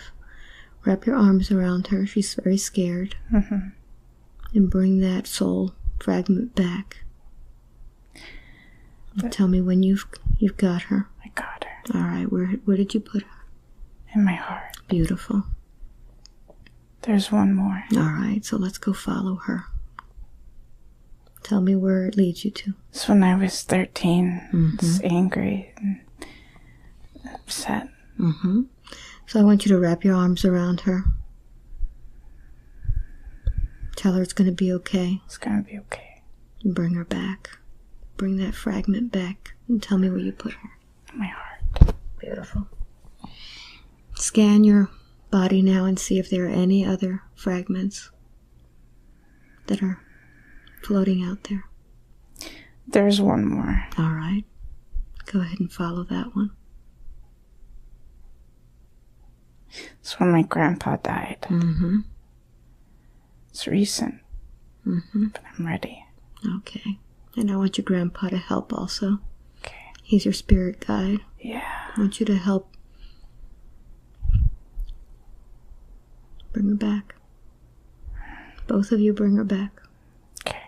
Wrap your arms around her. She's very scared. And bring that soul fragment back. And tell me when you've got her. I got her. All right. Where did you put her? In my heart. Beautiful. There's one more. All right. So let's go follow her. Tell me where it leads you to. It's when I was 13. It's angry and upset. So I want you to wrap your arms around her. Tell her it's going to be okay. It's going to be okay. And bring her back. Bring that fragment back. And tell me where you put her. In my heart. Beautiful. Scan your body now and see if there are any other fragments that are floating out there. There's one more. All right. Go ahead and follow that one. It's when my grandpa died. It's recent. But I'm ready. Okay. And I want your grandpa to help also. Okay. He's your spirit guide. Yeah. I want you to help. Bring her back. Both of you bring her back. Okay.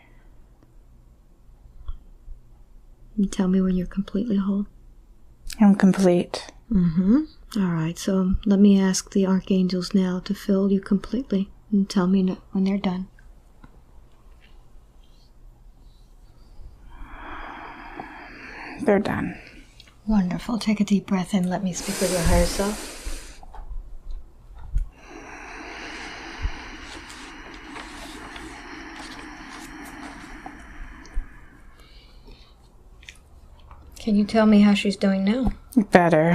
And tell me when you're completely whole. I'm complete. All right, so let me ask the archangels now to fill you completely and tell me when they're done. They're done. Wonderful. Take a deep breath in. Let me speak with your higher self. Can you tell me how she's doing now? Better.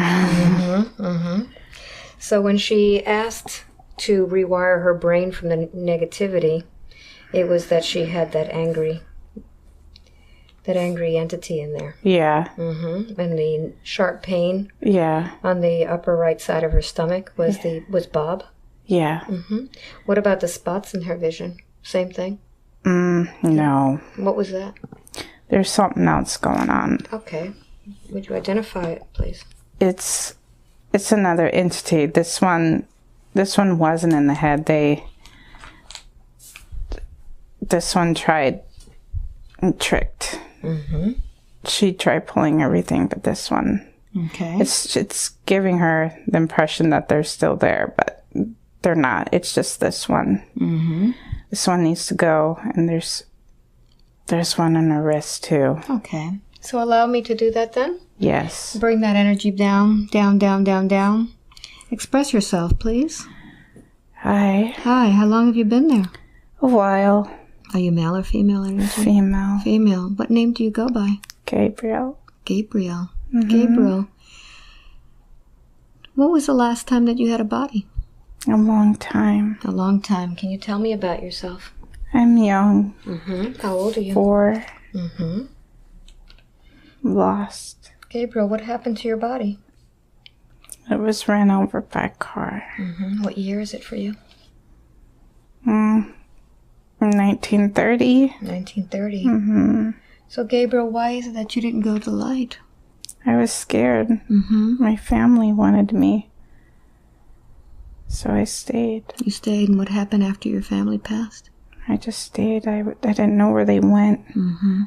So when she asked to rewire her brain from the negativity, it was that she had that angry that angry entity in there. Yeah. Mm-hmm. And the sharp pain. Yeah. On the upper right side of her stomach was Bob. Yeah. Mm-hmm. What about the spots in her vision? Same thing? No. What was that? There's something else going on. Okay. Would you identify it, please? It's another entity. This one wasn't in the head. This one tried and tricked. Mm-hmm. She tried pulling everything, but this one, okay, it's giving her the impression that they're still there, but they're not. It's just this one. Mm-hmm. This one needs to go, and there's one on her wrist too. Okay, so allow me to do that then. Yes. Bring that energy down, down, down, down, down. Express yourself, please. Hi. Hi. How long have you been there? A while. Are you male or female energy? Female. Female. What name do you go by? Gabriel. Gabriel. Mm-hmm. Gabriel. What was the last time that you had a body? A long time. A long time. Can you tell me about yourself? I'm young. Mm-hmm. How old are you? 4. Mm-hmm. Lost. Gabriel, what happened to your body? It was ran over by a car. Mm-hmm. What year is it for you? 1930. 1930. Mm-hmm. So, Gabriel, why is it that you didn't go to the light? I was scared. Mm-hmm. My family wanted me. So I stayed. You stayed, and what happened after your family passed? I just stayed. I didn't know where they went. Mm-hmm.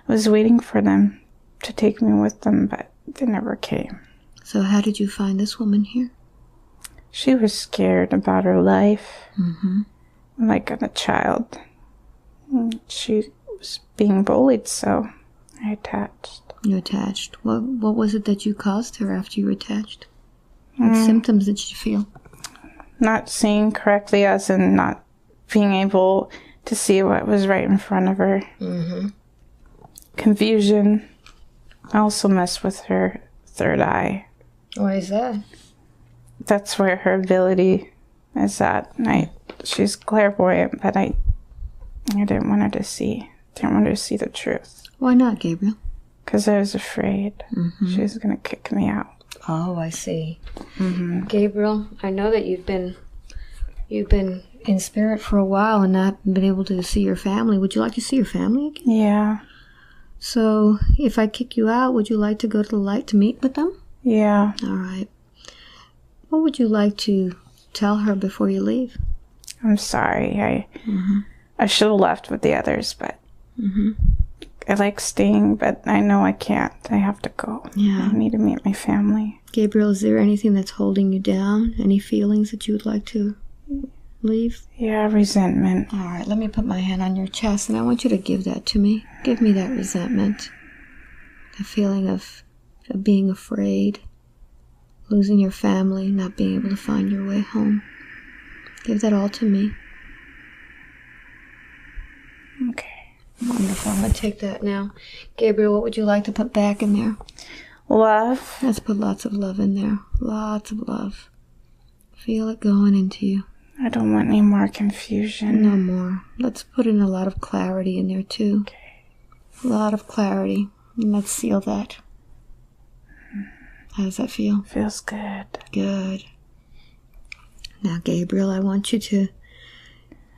I was waiting for them to take me with them, but they never came. So how did you find this woman here? She was scared about her life. Mm-hmm. Like a child. She was being bullied, so I attached. You attached. What was it that you caused her after you attached? What symptoms did she feel? Not seeing correctly, as in not being able to see what was right in front of her. Mm-hmm. Confusion. I also messed with her third eye. Why is that? That's where her ability is at. She's clairvoyant, but I didn't want her to see. Didn't want her to see the truth. Why not, Gabriel? Because I was afraid she was going to kick me out. Oh, I see. Mm-hmm. Gabriel, I know that you've been in spirit for a while and not been able to see your family. Would you like to see your family again? Yeah. So, if I kick you out, would you like to go to the light to meet with them? Yeah. All right. What would you like to tell her before you leave? I'm sorry. I should have left with the others, but I like staying, but I know I can't. I have to go. Yeah. I need to meet my family. Gabriel, is there anything that's holding you down? Any feelings that you would like to leave? Yeah, resentment. All right, let me put my hand on your chest, and I want you to give that to me. Give me that resentment. The feeling of being afraid, losing your family, not being able to find your way home. Give that all to me. Okay. Wonderful. I'm going to take that now. Gabriel, what would you like to put back in there? Love. Let's put lots of love in there. Lots of love. Feel it going into you. I don't want any more confusion. No more. Let's put in a lot of clarity in there, too. Okay. A lot of clarity. And let's seal that. How does that feel? Feels good. Good. Now, Gabriel, I want you to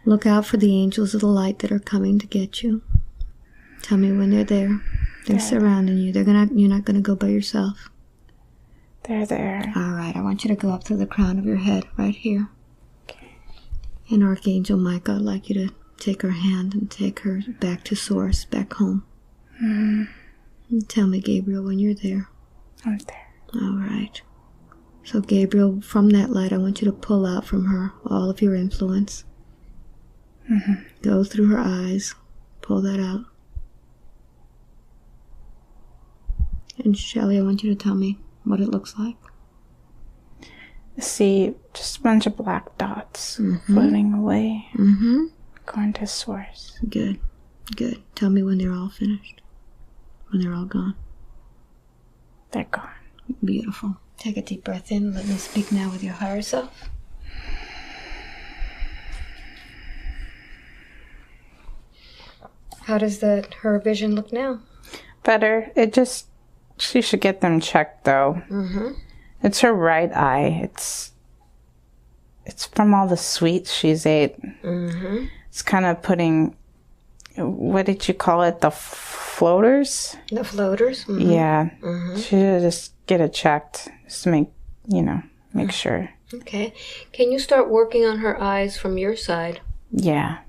look out for the angels of the light that are coming to get you. Tell me when they're there. They're surrounding you. You're not gonna go by yourself. They're there. All right. I want you to go up through the crown of your head, right here. Okay. And Archangel Michael, I'd like you to take her hand and take her back to Source, back home. And tell me, Gabriel, when you're there. I'm there. All right. So, Gabriel, from that light, I want you to pull out from her all of your influence. Go through her eyes. Pull that out. And Shelley, I want you to tell me what it looks like. See just a bunch of black dots floating away. Going to Source. Good. Good. Tell me when they're all finished. When they're all gone. They're gone. Beautiful. Take a deep breath in. Let me speak now with your higher self. How does her vision look now? better. She should get them checked, though. Mm-hmm. It's her right eye. It's from all the sweets she's ate. Mm-hmm. It's kind of putting, what did you call it? The floaters? The floaters? Mm-hmm. Yeah. Mm-hmm. She should just get it checked. Just to make sure. Okay. Can you start working on her eyes from your side? Yeah.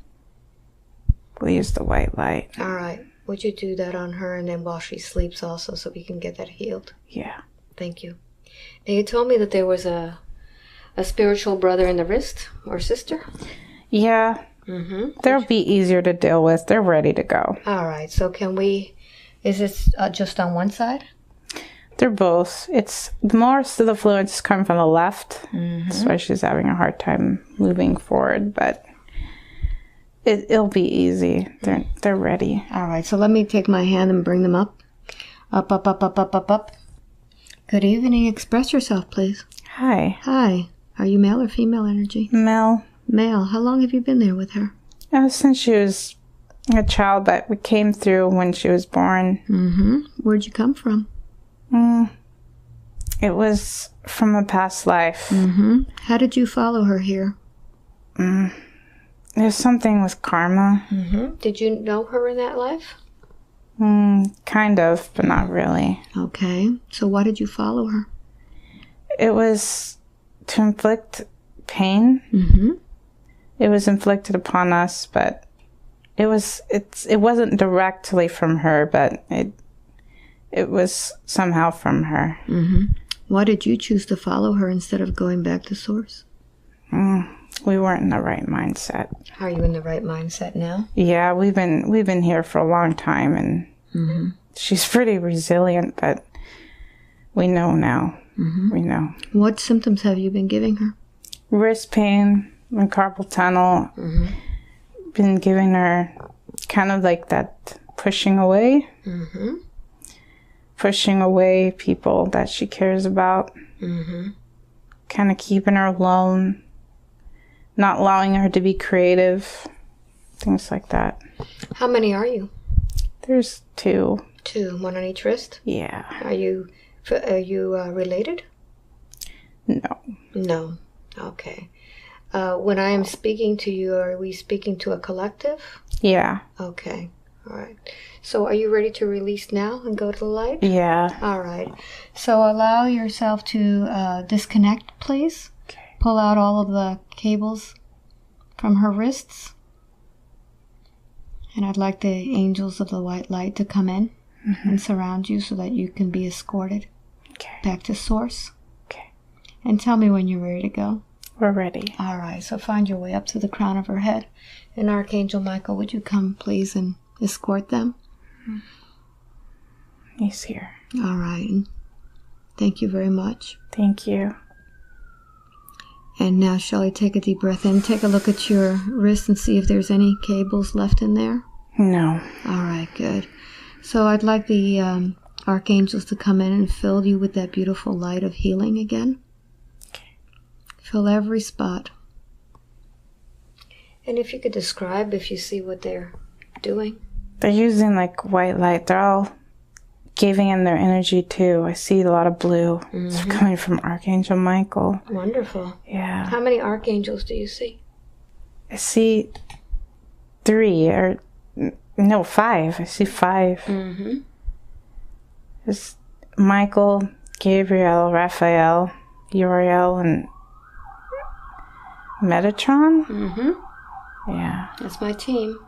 We'll use the white light. All right. Would you do that on her and then while she sleeps also so we can get that healed? Yeah. Thank you. Now you told me that there was a spiritual brother in the wrist or sister? Yeah. Mm-hmm. They'll be easier to deal with. They're ready to go. All right. So is this just on one side? They're both. It's most of the fluids come from the left. Mm-hmm. That's why she's having a hard time moving forward, but it'll be easy. They're ready. All right. So let me take my hand and bring them up. Up, up, up, up, up, up, up. Good evening. Express yourself, please. Hi. Hi. Are you male or female energy? Mel. Male. How long have you been there with her? Since she was a child, but we came through when she was born. Mm-hmm. Where'd you come from? It was from a past life. Mm-hmm. How did you follow her here? There's something with karma. Mm-hmm. Did you know her in that life? Kind of, but not really. Okay. So why did you follow her? It was to inflict pain. Mm-hmm. It was inflicted upon us, but it wasn't directly from her, but it was somehow from her. Mm-hmm. Why did you choose to follow her instead of going back to source? We weren't in the right mindset. Are you in the right mindset now? Yeah, we've been here for a long time, and she's pretty resilient, but we know now. Mm-hmm. We know. What symptoms have you been giving her? Wrist pain and carpal tunnel. Mm-hmm. Been giving her kind of like that pushing away. Mm-hmm. Pushing away people that she cares about. Mm-hmm. Kind of keeping her alone. Not allowing her to be creative. Things like that. How many are you? There's 2. 2, one on each wrist? Yeah. Are you related? No. No. Okay. When I am speaking to you, are we speaking to a collective? Yeah. Okay. All right. So are you ready to release now and go to the light? Yeah. All right. So allow yourself to disconnect, please. Okay. Pull out all of the cables from her wrists. And I'd like the angels of the white light to come in and surround you so that you can be escorted back to source. Okay. And tell me when you're ready to go. We're ready. All right. So find your way up to the crown of her head. And Archangel Michael, would you come, please, and escort them? He's here. All right. Thank you very much. Thank you. And now, Shelley, take a deep breath in. Take a look at your wrist and see if there's any cables left in there. No. All right, good. So I'd like the archangels to come in and fill you with that beautiful light of healing again. Okay. Fill every spot. And if you could describe if you see what they're doing. They're using like white light. They're all giving in their energy too. I see a lot of blue. It's coming from Archangel Michael. Wonderful. Yeah. How many archangels do you see? I see 3 or no 5. I see 5. Mm-hmm. It's Michael, Gabriel, Raphael, Uriel, and Metatron. Mm-hmm. Yeah. That's my team.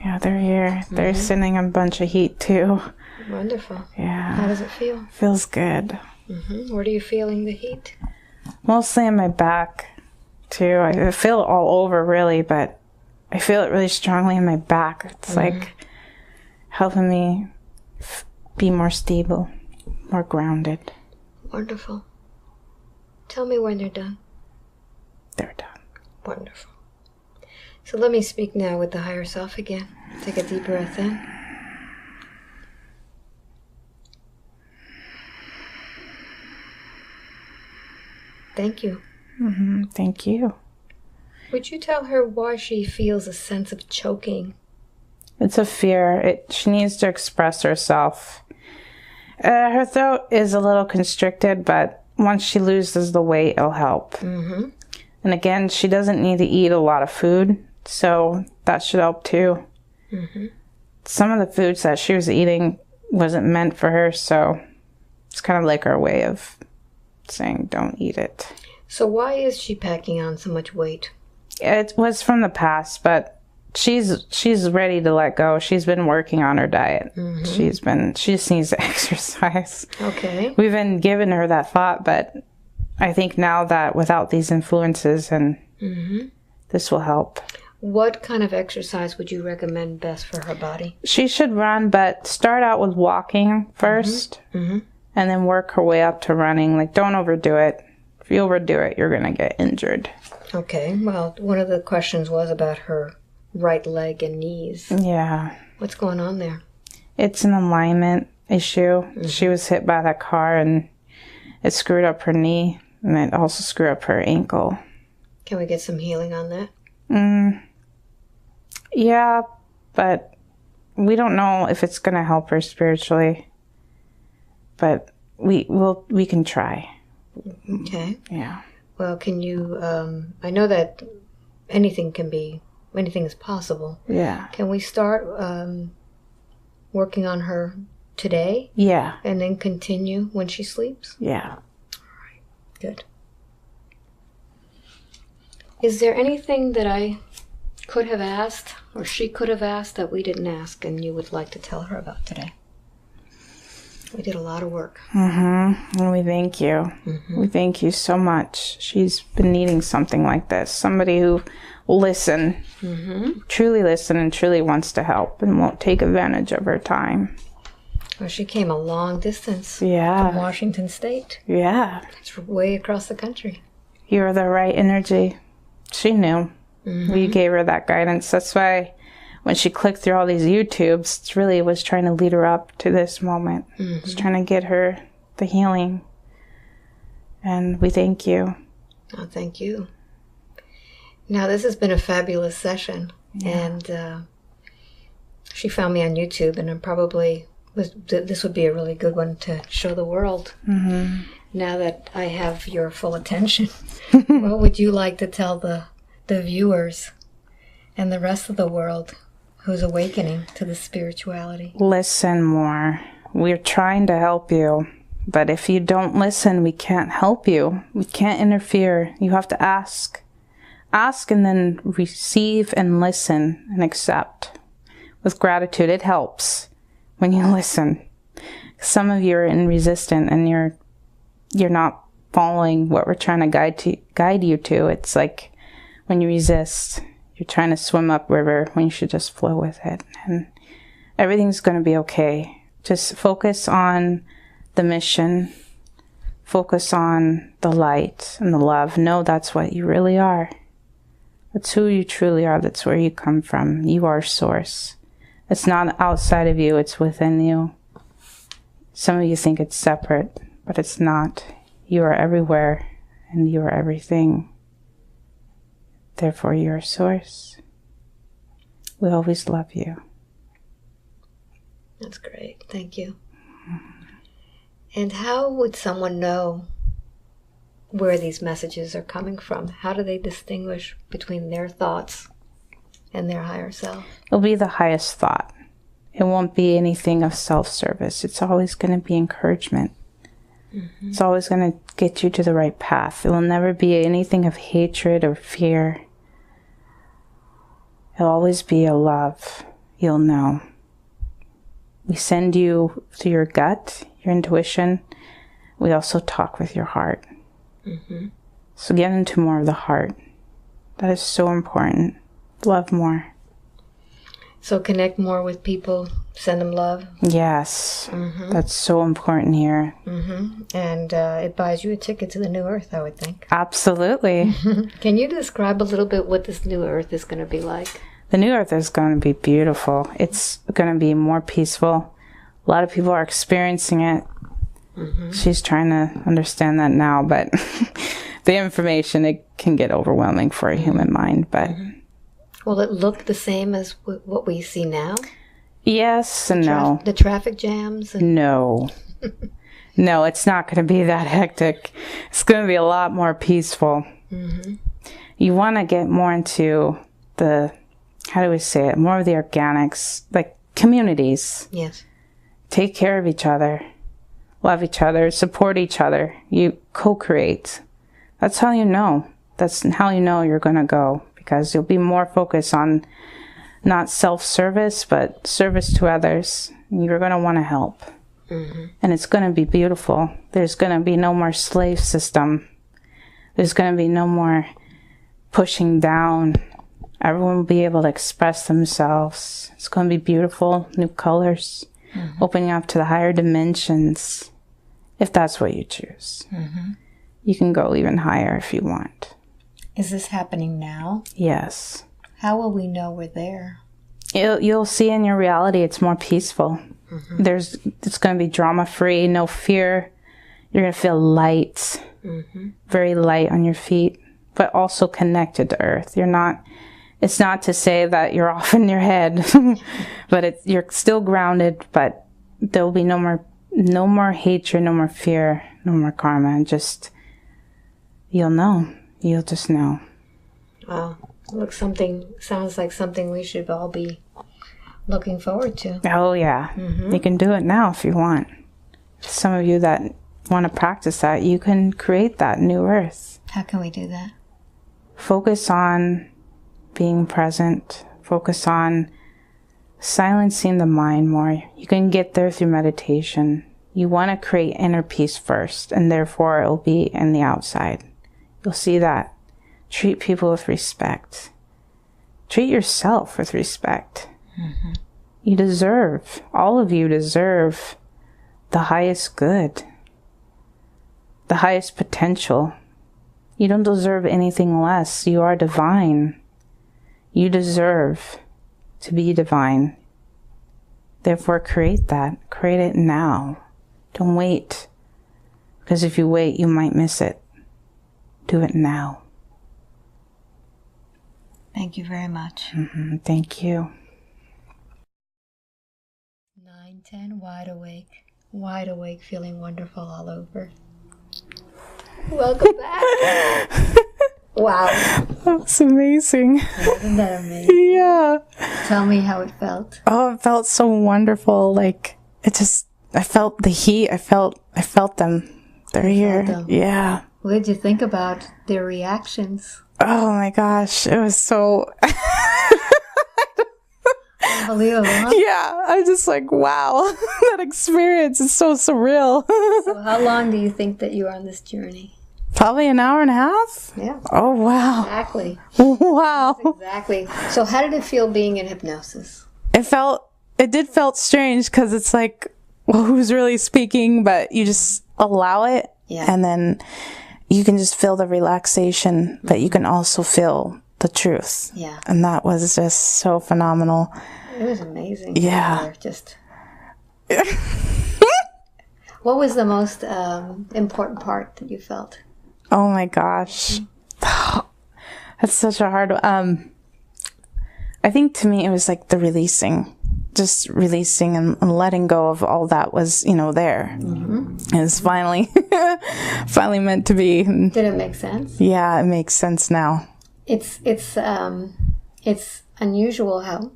Yeah, they're here. They're sending a bunch of heat too. Wonderful. Yeah. How does it feel? Feels good. Mm-hmm. Where are you feeling the heat? Mostly in my back too. I feel it all over really, but I feel it really strongly in my back. It's like helping me be more stable, more grounded. Wonderful. Tell me when they're done. They're done. Wonderful. So let me speak now with the higher self again. Take a deep breath in. Thank you. Thank you. Would you tell her why she feels a sense of choking? It's a fear. She needs to express herself. Her throat is a little constricted, but once she loses the weight, it'll help. Mm-hmm. And again, she doesn't need to eat a lot of food, so that should help too. Mm-hmm. Some of the foods that she was eating wasn't meant for her, so it's kind of like our way of saying don't eat it. So why is she packing on so much weight? It was from the past, but she's ready to let go. She's been working on her diet. Mm-hmm. She just needs to exercise. Okay. We've been giving her that thought, but I think now that without these influences and this will help. What kind of exercise would you recommend best for her body? She should run, but start out with walking first, and then work her way up to running. Like, don't overdo it. If you overdo it, you're going to get injured. Okay. Well, one of the questions was about her right leg and knees. Yeah. What's going on there? It's an alignment issue. She was hit by that car, and it screwed up her knee, and it also screwed up her ankle. Can we get some healing on that? Yeah, but we don't know if it's going to help her spiritually. But we can try. Okay. Yeah. Well, can you, I know that anything is possible. Yeah. Can we start working on her today? Yeah. And then continue when she sleeps? Yeah. All right. Good. Is there anything that I could have asked or she could have asked that we didn't ask and you would like to tell her about today? We did a lot of work. And we thank you. We thank you so much. She's been needing something like this. Somebody who will listen, truly listen, and truly wants to help and won't take advantage of her time. Well, she came a long distance from Washington State. Yeah. It's way across the country. You're the right energy. She knew. We gave her that guidance. That's why when she clicked through all these YouTubes, it really was trying to lead her up to this moment. It's trying to get her the healing. And we thank you. Oh, thank you. Now, this has been a fabulous session. And she found me on YouTube, and this would be a really good one to show the world. Now that I have your full attention, what would you like to tell the viewers and the rest of the world who's awakening to the spirituality? Listen more. We're trying to help you, but if you don't listen, we can't help you. We can't interfere. You have to ask. Ask and then receive and listen and accept. With gratitude, it helps when you listen. Some of you are in resistance and you're not following what we're trying to guide you to. It's like when you resist, you're trying to swim upriver when you should just flow with it. And everything's going to be okay. Just focus on the mission. Focus on the light and the love. Know that's what you really are. That's who you truly are. That's where you come from. You are source. It's not outside of you. It's within you. Some of you think it's separate, but it's not. You are everywhere, and you are everything. Therefore, you are source. We always love you. That's great. Thank you. And how would someone know where these messages are coming from? How do they distinguish between their thoughts and their higher self? It'll be the highest thought. It won't be anything of self-service. It's always going to be encouragement. It's always going to get you to the right path. It will never be anything of hatred or fear. It'll always be a love. You'll know. We send you to your gut, your intuition. We also talk with your heart. So get into more of the heart. That is so important. Love more. So connect more with people, send them love. Yes, that's so important here. And it buys you a ticket to the new earth, I would think. Absolutely. Can you describe a little bit what this new earth is going to be like? The new earth is going to be beautiful. It's going to be more peaceful. A lot of people are experiencing it. She's trying to understand that now, but the information, it can get overwhelming for a human mind. But Will it look the same as what we see now? Yes and no. The traffic jams? No. No, it's not going to be that hectic. It's going to be a lot more peaceful. Mm-hmm. You want to get more into the, how do we say it, more of the organics, like communities. Yes. Take care of each other, love each other, support each other. You co-create. That's how you know. That's how you know you're going to go, because you'll be more focused on not self-service, but service to others. You're going to want to help. Mm-hmm. And it's going to be beautiful. There's going to be no more slave system. There's going to be no more pushing down. Everyone will be able to express themselves. It's going to be beautiful, new colors, opening up to the higher dimensions, if that's what you choose. Mm-hmm. You can go even higher if you want. Is this happening now? Yes. How will we know we're there? You'll see in your reality it's more peaceful. Mm-hmm. It's going to be drama-free, no fear. You're going to feel light, very light on your feet, but also connected to earth. It's not to say that you're off in your head, but you're still grounded, but there'll be no more hatred, no more fear, no more karma. Just, you'll know. You'll just know. Wow. Sounds like something we should all be looking forward to. Oh, yeah. Mm-hmm. You can do it now if you want. Some of you that want to practice that, you can create that new earth. How can we do that? Focus on being present. Focus on silencing the mind more. You can get there through meditation. You want to create inner peace first, and therefore it will be in the outside. You'll see that. Treat people with respect. Treat yourself with respect. Mm-hmm. You deserve, all of you deserve the highest good, the highest potential. You don't deserve anything less. You are divine. You deserve to be divine. Therefore, create that. Create it now. Don't wait. Because if you wait, you might miss it. Do it now. Thank you very much. Mm-hmm. Thank you. 9:10, wide awake, feeling wonderful all over. Welcome back. Wow. That's amazing. Isn't that amazing? Yeah. Tell me how it felt. Oh, it felt so wonderful. Like, I felt the heat. I felt them. They're here. Them. Yeah. What did you think about their reactions? Oh my gosh. It was so... Unbelievable, huh? Yeah. I'm just like, wow. That experience is so surreal. So how long do you think that you are on this journey? Probably an hour and a half. Yeah. Oh, wow. Exactly. Wow. Exactly. So how did it feel being in hypnosis? It did felt strange, because it's like, well, who's really speaking? But you just allow it. Yeah. And then you can just feel the relaxation, but you can also feel the truth. Yeah. And that was just so phenomenal. It was amazing. Yeah. Just. What was the most important part that you felt? Oh my gosh. That's such a hard one. I think to me it was like the releasing. Just releasing and letting go of all that was, there. Mm-hmm. It was finally meant to be. Did it make sense? Yeah, it makes sense now. It's unusual how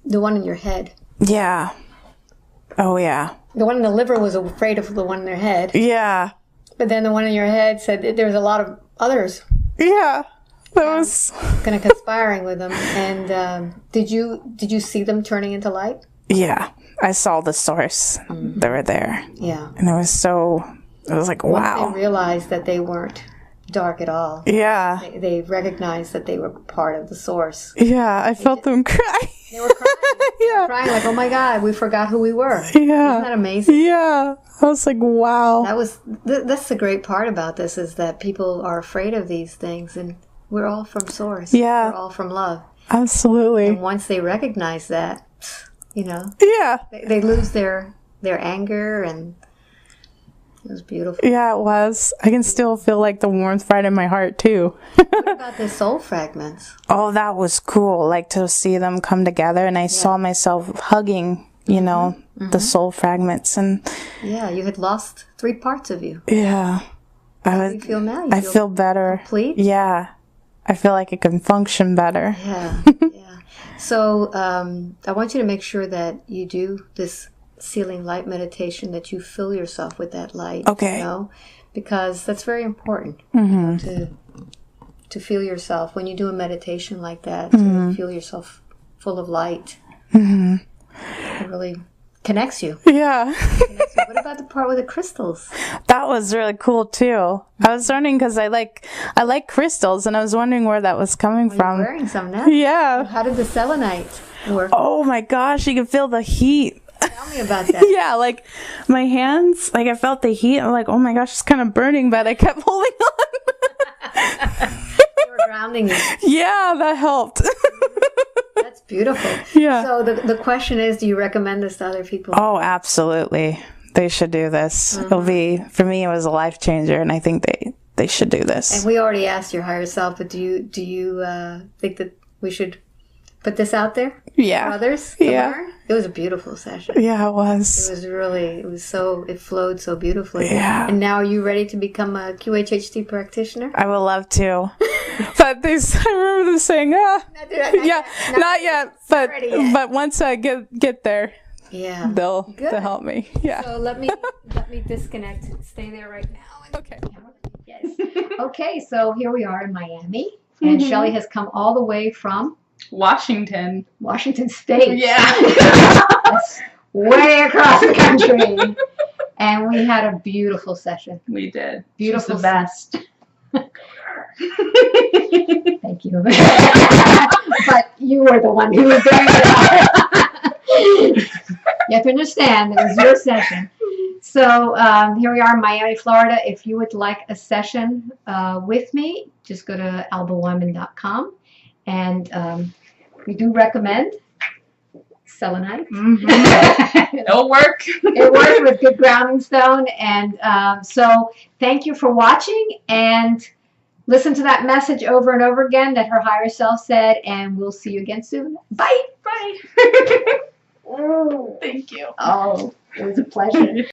the one in your head. Yeah. Oh yeah. The one in the liver was afraid of the one in their head. Yeah. But then the one in your head said there's a lot of others. Yeah. That was kind of conspiring with them. And did you see them turning into light? Yeah. I saw the source. Mm-hmm. They were there. Yeah. And it was like, wow. Once they realized that they weren't dark at all. Yeah. They recognized that they were part of the source. Yeah. I felt them cry. They were crying. They were crying like, oh my God, we forgot who we were. Yeah. Isn't that amazing? Yeah. I was like, wow. That's the great part about this, is that people are afraid of these things, and we're all from source. Yeah. We're all from love. Absolutely. And once they recognize that, Yeah. they lose their anger, and was beautiful. Yeah, it was. I can still feel like the warmth right in my heart too. What about the soul fragments? Oh, that was cool. Like to see them come together, and I saw myself hugging, you know, the soul fragments, and yeah, you had lost 3 parts of you. Yeah, How do you feel now? I feel better. Complete? Yeah, I feel like I can function better. Yeah, yeah. So I want you to make sure that you do this ceiling light meditation, that you fill yourself with that light. Okay. You know, because that's very important to feel yourself when you do a meditation like that. To feel yourself full of light. It really connects you. Yeah. What about the part with the crystals? That was really cool too. I was wondering because I like crystals, and I was wondering where that was coming from. You're wearing some now. Yeah. How did the selenite work? Oh my gosh, you can feel the heat. Tell me about that. Yeah, like my hands, like I felt the heat. I'm like, oh my gosh, it's kind of burning, but I kept holding on. They were grounding you. Yeah, that helped. That's beautiful. Yeah. So the question is, do you recommend this to other people? Oh, absolutely. They should do this. It'll be, for me, it was a life changer, and I think they should do this. And we already asked your higher self, but do you think that we should put this out there Yeah. for others to learn? It was a beautiful session. Yeah, it was. It flowed so beautifully. Yeah. And now are you ready to become a QHHT practitioner? I would love to. But I remember them saying, not yet. But once I get there, they'll help me. Yeah. So let me disconnect. Stay there right now. Okay. Yes. Okay, so here we are in Miami, and Shelley has come all the way from Washington State. Yeah. That's way across the country. And we had a beautiful session. We did. Beautiful. She's the best. Thank you. But you were the one who was doing it. You have to understand, it was your session. So here we are in Miami, Florida. If you would like a session with me, just go to albaweinman.com. And we do recommend selenite. It'll work. It works with good grounding stone. And so thank you for watching, and listen to that message over and over again that her higher self said, and we'll see you again soon. Bye. Bye. Thank you. Oh, it was a pleasure.